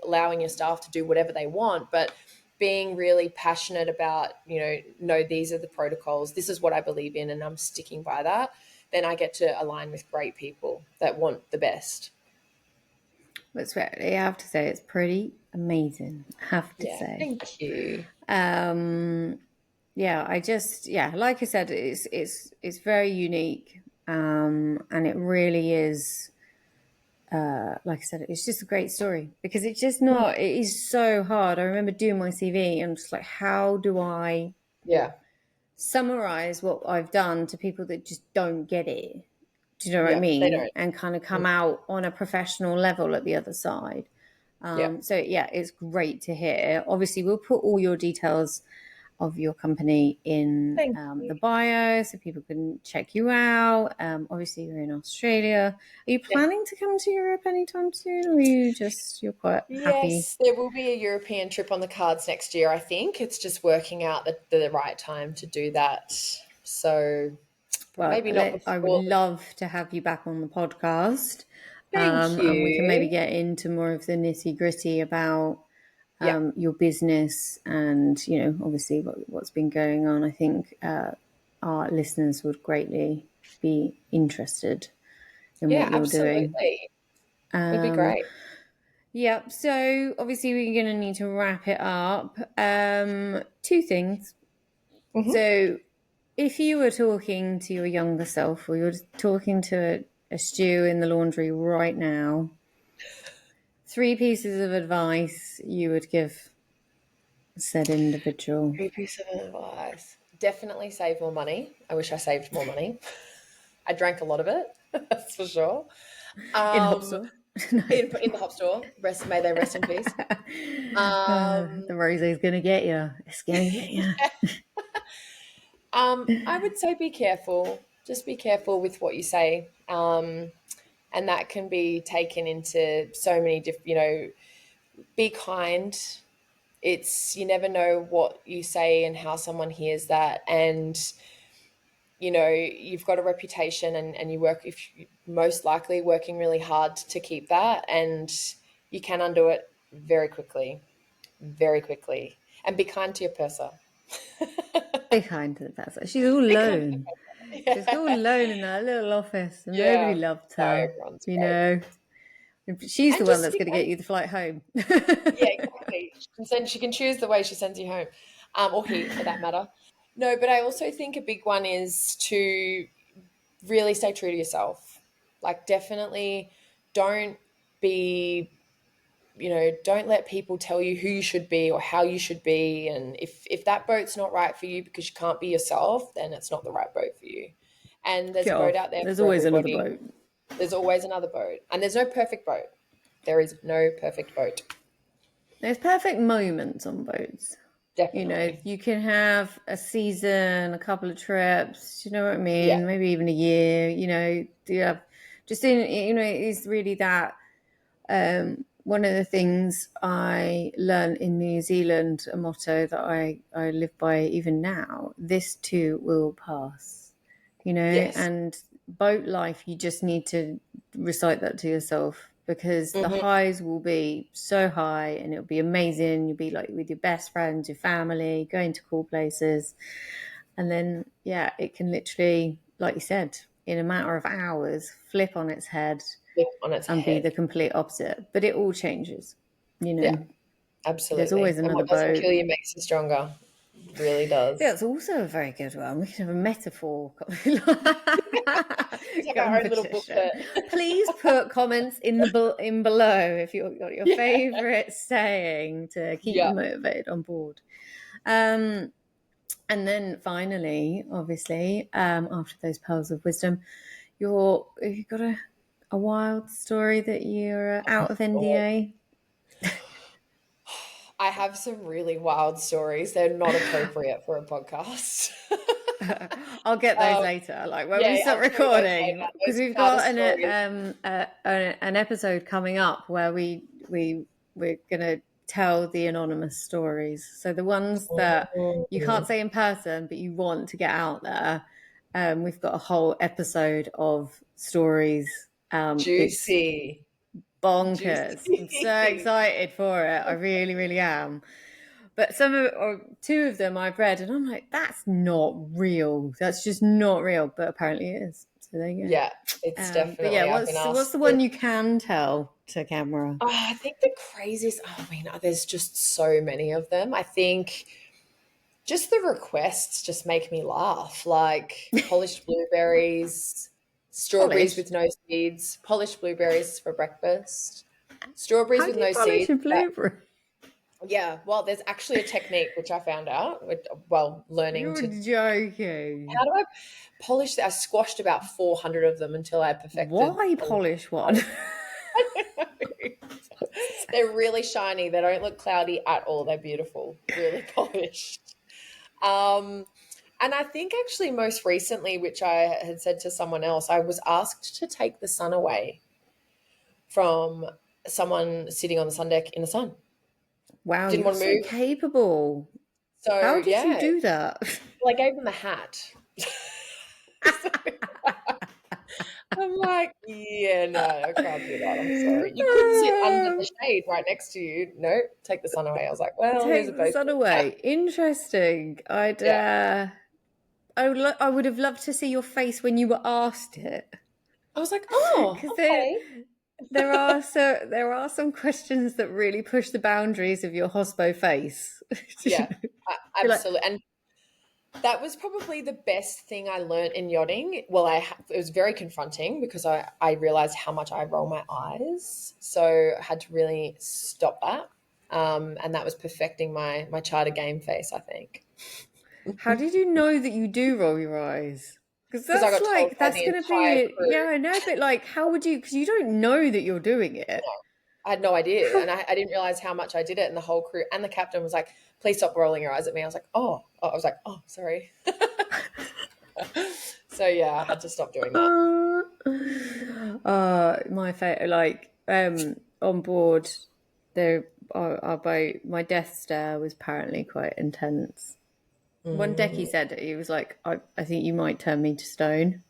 [SPEAKER 2] allowing your staff to do whatever they want, but being really passionate about, no, these are the protocols, this is what I believe in, and I'm sticking by that, then I get to align with great people that want the best.
[SPEAKER 1] But I have to say, it's pretty amazing, I have to
[SPEAKER 2] Yeah,
[SPEAKER 1] say.
[SPEAKER 2] thank you.
[SPEAKER 1] Yeah, like I said, it's very unique, and it really is. Like I said, it's just a great story, because it's just not. It is so hard. I remember doing my CV and just like, how do I
[SPEAKER 2] Yeah,
[SPEAKER 1] summarize what I've done to people that just don't get it? Do you know what I
[SPEAKER 2] yeah, they
[SPEAKER 1] mean?
[SPEAKER 2] don't.
[SPEAKER 1] And kind of come out on a professional level at the other side.
[SPEAKER 2] Yeah,
[SPEAKER 1] So yeah, it's great to hear. Obviously, we'll put all your details of your company in
[SPEAKER 2] thank you.
[SPEAKER 1] the bio so people can check you out. Obviously, you're in Australia. Are you
[SPEAKER 2] Yeah.
[SPEAKER 1] planning to come to Europe anytime soon, or you're quite happy?
[SPEAKER 2] Yes, there will be a European trip on the cards next year, I think. It's just working out the right time to do that. So
[SPEAKER 1] Well,
[SPEAKER 2] maybe not
[SPEAKER 1] I would
[SPEAKER 2] before.
[SPEAKER 1] love to have you back on the podcast,
[SPEAKER 2] Thank
[SPEAKER 1] and we can maybe
[SPEAKER 2] you.
[SPEAKER 1] get into more of the nitty gritty about
[SPEAKER 2] Yeah.
[SPEAKER 1] your business, and obviously what's been going on. I think our listeners would greatly be interested in
[SPEAKER 2] Yeah,
[SPEAKER 1] what you're doing.
[SPEAKER 2] absolutely. It'd be
[SPEAKER 1] Um,
[SPEAKER 2] great.
[SPEAKER 1] Yep. So obviously we're going to need to wrap it up. Two things.
[SPEAKER 2] Hmm.
[SPEAKER 1] So if you were talking to your younger self, or you're talking to a stew in the laundry right now, three pieces of advice you would give said individual.
[SPEAKER 2] Good piece of advice. Definitely save more money. I wish I saved more money. I drank a lot of it, that's for sure.
[SPEAKER 1] In
[SPEAKER 2] Um,
[SPEAKER 1] Hopstor. No.
[SPEAKER 2] in the hop store. May they rest in peace.
[SPEAKER 1] The rose is going to get you. It's going to get you.
[SPEAKER 2] I would say be careful. Just be careful with what you say. And that can be taken into so many different, be kind. You never know what you say and how someone hears that. And, you've got a reputation, and you work, if you, most likely working really hard to keep that. And you can undo it very quickly, very quickly. And be kind to your purser.
[SPEAKER 1] Be kind to the person. She's all
[SPEAKER 2] Be kind to
[SPEAKER 1] alone.
[SPEAKER 2] the
[SPEAKER 1] She's all
[SPEAKER 2] purser.
[SPEAKER 1] alone in that little office, and nobody
[SPEAKER 2] Yeah.
[SPEAKER 1] loved
[SPEAKER 2] No,
[SPEAKER 1] her.
[SPEAKER 2] everyone's
[SPEAKER 1] You
[SPEAKER 2] great.
[SPEAKER 1] know, she's the
[SPEAKER 2] And
[SPEAKER 1] one
[SPEAKER 2] just
[SPEAKER 1] that's
[SPEAKER 2] stick
[SPEAKER 1] going to get
[SPEAKER 2] and
[SPEAKER 1] you the flight home.
[SPEAKER 2] yeah, exactly. She can choose the way she sends you home, or he for that matter. No, but I also think a big one is to really stay true to yourself. Like, definitely don't be, don't let people tell you who you should be or how you should be. And if that boat's not right for you because you can't be yourself, then it's not the right boat for you. And there's
[SPEAKER 1] Get
[SPEAKER 2] a boat
[SPEAKER 1] off.
[SPEAKER 2] out there
[SPEAKER 1] There's
[SPEAKER 2] for
[SPEAKER 1] always another
[SPEAKER 2] everybody.
[SPEAKER 1] boat.
[SPEAKER 2] There's always another boat, and there's no perfect boat. There is no perfect boat.
[SPEAKER 1] There's perfect moments on boats.
[SPEAKER 2] Definitely.
[SPEAKER 1] You can have a season, a couple of trips, you know what I
[SPEAKER 2] Yeah.
[SPEAKER 1] mean? Maybe even a year, do you have just in, it's really that. One of the things I learned in New Zealand, a motto that I live by even now: this too will pass,
[SPEAKER 2] Yes.
[SPEAKER 1] and boat life, you just need to recite that to yourself, because the highs will be so high and it'll be amazing. You'll be like with your best friends, your family, going to cool places. And then, yeah, it can literally, like you said, in a matter of hours, flip on its head
[SPEAKER 2] On its
[SPEAKER 1] and be
[SPEAKER 2] head.
[SPEAKER 1] the complete opposite. But it all changes, you know.
[SPEAKER 2] Yeah,
[SPEAKER 1] There's always
[SPEAKER 2] absolutely. And
[SPEAKER 1] another
[SPEAKER 2] what doesn't
[SPEAKER 1] boat.
[SPEAKER 2] kill you makes you stronger. It really
[SPEAKER 1] Yeah,
[SPEAKER 2] does.
[SPEAKER 1] it's also a very good one. We can have a metaphor
[SPEAKER 2] It's like our own little
[SPEAKER 1] competition.
[SPEAKER 2] booklet.
[SPEAKER 1] Please put comments in below if you've got your
[SPEAKER 2] Yeah.
[SPEAKER 1] favourite saying to keep you
[SPEAKER 2] Yeah.
[SPEAKER 1] motivated on board. And then finally, obviously, after those pearls of wisdom, you've got a wild story that you're out of
[SPEAKER 2] God.
[SPEAKER 1] NDA.
[SPEAKER 2] I have some really wild stories. They're not appropriate for a podcast.
[SPEAKER 1] I'll get those later, like when we
[SPEAKER 2] Yeah,
[SPEAKER 1] start
[SPEAKER 2] I'll tell you those
[SPEAKER 1] recording,
[SPEAKER 2] later.
[SPEAKER 1] because
[SPEAKER 2] Those
[SPEAKER 1] we've got
[SPEAKER 2] proudest stories.
[SPEAKER 1] an episode coming up where we're gonna tell the anonymous stories. So the ones that you can't
[SPEAKER 2] Mm,
[SPEAKER 1] say in person, but you want to get out there. We've got a whole episode of stories. It's
[SPEAKER 2] juicy.
[SPEAKER 1] bonkers. I'm so
[SPEAKER 2] Juicy.
[SPEAKER 1] excited for it. I really, really am. But or two of them I've read, and I'm like, that's not real. That's just not real. But apparently it is. So there you
[SPEAKER 2] Yeah,
[SPEAKER 1] go.
[SPEAKER 2] it's
[SPEAKER 1] But yeah,
[SPEAKER 2] definitely, I've been
[SPEAKER 1] what's
[SPEAKER 2] asked
[SPEAKER 1] the
[SPEAKER 2] to.
[SPEAKER 1] one you can tell to camera?
[SPEAKER 2] Oh, I think the craziest, I mean, there's just so many of them. I think just the requests just make me laugh. Like polished blueberries, strawberries
[SPEAKER 1] Polish.
[SPEAKER 2] with no seeds, polished blueberries for breakfast, strawberries
[SPEAKER 1] How
[SPEAKER 2] with
[SPEAKER 1] do you
[SPEAKER 2] no
[SPEAKER 1] polish
[SPEAKER 2] seeds.
[SPEAKER 1] a blueberry?
[SPEAKER 2] Yeah, well, there's actually a technique which I found out, well, learning
[SPEAKER 1] You're
[SPEAKER 2] to,
[SPEAKER 1] joking.
[SPEAKER 2] how do I polish that? I squashed about 400 of them until I perfected
[SPEAKER 1] Why
[SPEAKER 2] polish.
[SPEAKER 1] polish one?
[SPEAKER 2] I don't know. They're really shiny. They don't look cloudy at all. They're beautiful, really polished. Um, and I think actually most recently, which I had said to someone else, I was asked to take the sun away from someone sitting on the sun deck in the sun.
[SPEAKER 1] Wow,
[SPEAKER 2] Didn't
[SPEAKER 1] you're
[SPEAKER 2] want to
[SPEAKER 1] so
[SPEAKER 2] move.
[SPEAKER 1] capable.
[SPEAKER 2] So
[SPEAKER 1] How did you
[SPEAKER 2] yeah,
[SPEAKER 1] do that?
[SPEAKER 2] well, I gave them a hat. So I'm like, yeah, no, I can't do that. I'm sorry. You could sit under the shade right next to you. No, take the sun away. I was like, well, here's a
[SPEAKER 1] Take the
[SPEAKER 2] post.
[SPEAKER 1] sun away. Interesting.
[SPEAKER 2] Yeah.
[SPEAKER 1] I would have loved to see your face when you were asked it,
[SPEAKER 2] I was like, oh,
[SPEAKER 1] because
[SPEAKER 2] okay.
[SPEAKER 1] there are some questions that really push the boundaries of your hospo face.
[SPEAKER 2] Yeah,
[SPEAKER 1] You're like,
[SPEAKER 2] absolutely. And that was probably the best thing I learned in yachting. Well, it was very confronting because I realized how much I roll my eyes. So I had to really stop that. And that was perfecting my charter game face, I think.
[SPEAKER 1] how did you know that you do roll your eyes? Because
[SPEAKER 2] Because I got told by
[SPEAKER 1] that's
[SPEAKER 2] the
[SPEAKER 1] going to
[SPEAKER 2] entire
[SPEAKER 1] be,
[SPEAKER 2] crew.
[SPEAKER 1] yeah, I know, but like, how would you? Because you don't know that you're doing it.
[SPEAKER 2] I had no idea. And I didn't realize how much I did it. And the whole crew and the captain was like, please stop rolling your eyes at me. I was like, oh. I was like, oh, sorry. So yeah, I had to stop doing that.
[SPEAKER 1] My favorite, like on board, there our boat. My death stare was apparently quite intense. One deck, he
[SPEAKER 2] Mm.
[SPEAKER 1] said he was like, I think you might turn me to stone.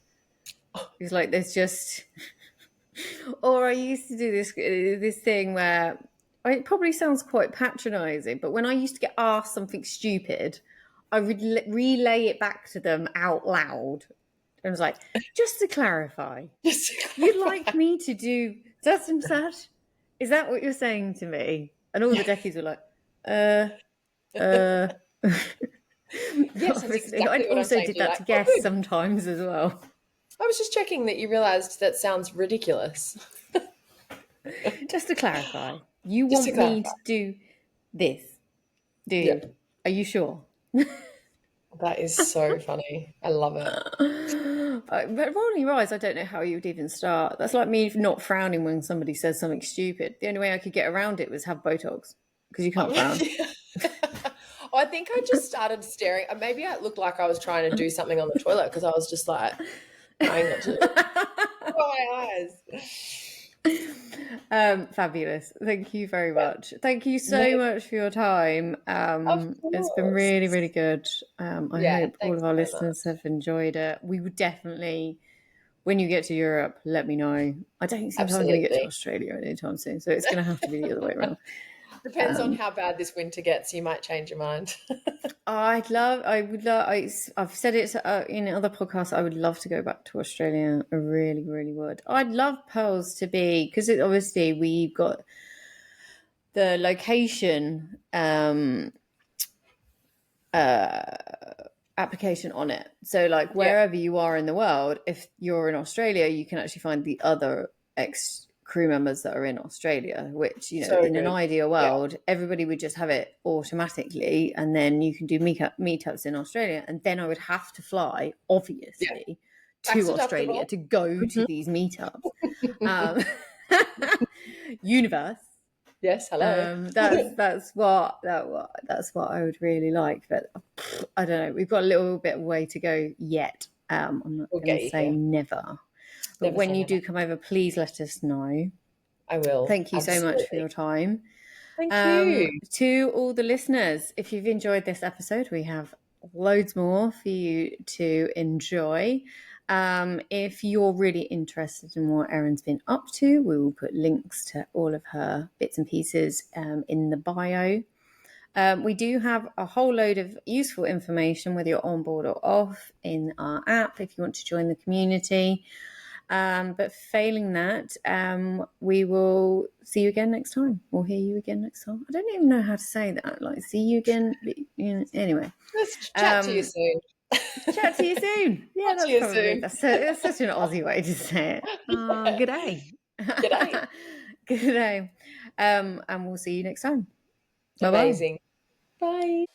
[SPEAKER 1] He's like, there's just, or I used to do this thing where it probably sounds quite patronising, but when I used to get asked something stupid, I would relay it back to them out loud. And I was like, just to clarify,
[SPEAKER 2] Just to
[SPEAKER 1] you'd
[SPEAKER 2] clarify.
[SPEAKER 1] like me to do such and such? Is that what you're saying to me? And all the deckies were like, uh.
[SPEAKER 2] Yes, that's
[SPEAKER 1] Obviously, I
[SPEAKER 2] exactly what I'm
[SPEAKER 1] also
[SPEAKER 2] saying
[SPEAKER 1] did
[SPEAKER 2] to you.
[SPEAKER 1] that
[SPEAKER 2] Like,
[SPEAKER 1] to
[SPEAKER 2] oh,
[SPEAKER 1] guests
[SPEAKER 2] good.
[SPEAKER 1] sometimes as well.
[SPEAKER 2] I was just checking that you realized that sounds ridiculous.
[SPEAKER 1] Just to clarify, you
[SPEAKER 2] Just to
[SPEAKER 1] want me
[SPEAKER 2] clarify.
[SPEAKER 1] to do this, do
[SPEAKER 2] Yeah,
[SPEAKER 1] you? Are you sure?
[SPEAKER 2] that is so funny. I love it.
[SPEAKER 1] But rolling your eyes, I don't know how you would even start. That's like me not frowning when somebody says something stupid. The only way I could get around it was have Botox, because you can't frown.
[SPEAKER 2] Oh, I think I just started staring. Maybe I looked like I was trying to do something on the toilet because I was just like trying not to cover my eyes.
[SPEAKER 1] Fabulous. Thank you very much. Thank you
[SPEAKER 2] No,
[SPEAKER 1] so much for your time.
[SPEAKER 2] of
[SPEAKER 1] It's been
[SPEAKER 2] course.
[SPEAKER 1] really, really good. I
[SPEAKER 2] Yeah,
[SPEAKER 1] hope all
[SPEAKER 2] thanks
[SPEAKER 1] of our
[SPEAKER 2] so much.
[SPEAKER 1] listeners have enjoyed it. We would definitely when you get to Europe, let me know. I don't think I'm going to get to
[SPEAKER 2] Absolutely.
[SPEAKER 1] Australia anytime soon, so it's going to have to be the other way around.
[SPEAKER 2] Depends on how bad this winter gets. You might change your mind.
[SPEAKER 1] I've said it in other podcasts. I would love to go back to Australia. I really, really would. I'd love Pearls to be, because obviously we've got the location application on it. So like
[SPEAKER 2] Yeah.
[SPEAKER 1] wherever you are in the world, if you're in Australia, you can actually find the other ex crew members that are in Australia, which,
[SPEAKER 2] So
[SPEAKER 1] in an
[SPEAKER 2] good.
[SPEAKER 1] ideal
[SPEAKER 2] Yeah.
[SPEAKER 1] world, everybody would just have it automatically, and then you can do meetups in Australia, and then I would have to fly,
[SPEAKER 2] Yeah.
[SPEAKER 1] obviously,
[SPEAKER 2] Tax
[SPEAKER 1] to Australia
[SPEAKER 2] deductible.
[SPEAKER 1] to go to these meetups. Um, universe.
[SPEAKER 2] Yes. Hello.
[SPEAKER 1] That's what I would really like, but I don't know. We've got a little bit of way to go yet. I'm not
[SPEAKER 2] We'll
[SPEAKER 1] going
[SPEAKER 2] get
[SPEAKER 1] to
[SPEAKER 2] you
[SPEAKER 1] say
[SPEAKER 2] here.
[SPEAKER 1] never, but
[SPEAKER 2] Never
[SPEAKER 1] when
[SPEAKER 2] say
[SPEAKER 1] you
[SPEAKER 2] never.
[SPEAKER 1] do come over, please let us know.
[SPEAKER 2] I will.
[SPEAKER 1] Thank you so much for
[SPEAKER 2] Absolutely.
[SPEAKER 1] your time.
[SPEAKER 2] Thank you.
[SPEAKER 1] To all the listeners, if you've enjoyed this episode, we have loads more for you to enjoy. If you're really interested in what Erin's been up to, we will put links to all of her bits and pieces in the bio. We do have a whole load of useful information, whether you're on board or off, in our app if you want to join the community. But failing that, we will see you again next time. We'll hear you again next time. I don't even know how to say that. Like, see you again. Anyway,
[SPEAKER 2] Let's chat to you soon.
[SPEAKER 1] chat to you soon. Yeah,
[SPEAKER 2] Chat to you soon.
[SPEAKER 1] that's such an Aussie way to say it.
[SPEAKER 2] Yeah.
[SPEAKER 1] Good day.
[SPEAKER 2] G'day.
[SPEAKER 1] Good day. And we'll see you next time. Bye bye.
[SPEAKER 2] Amazing. Bye.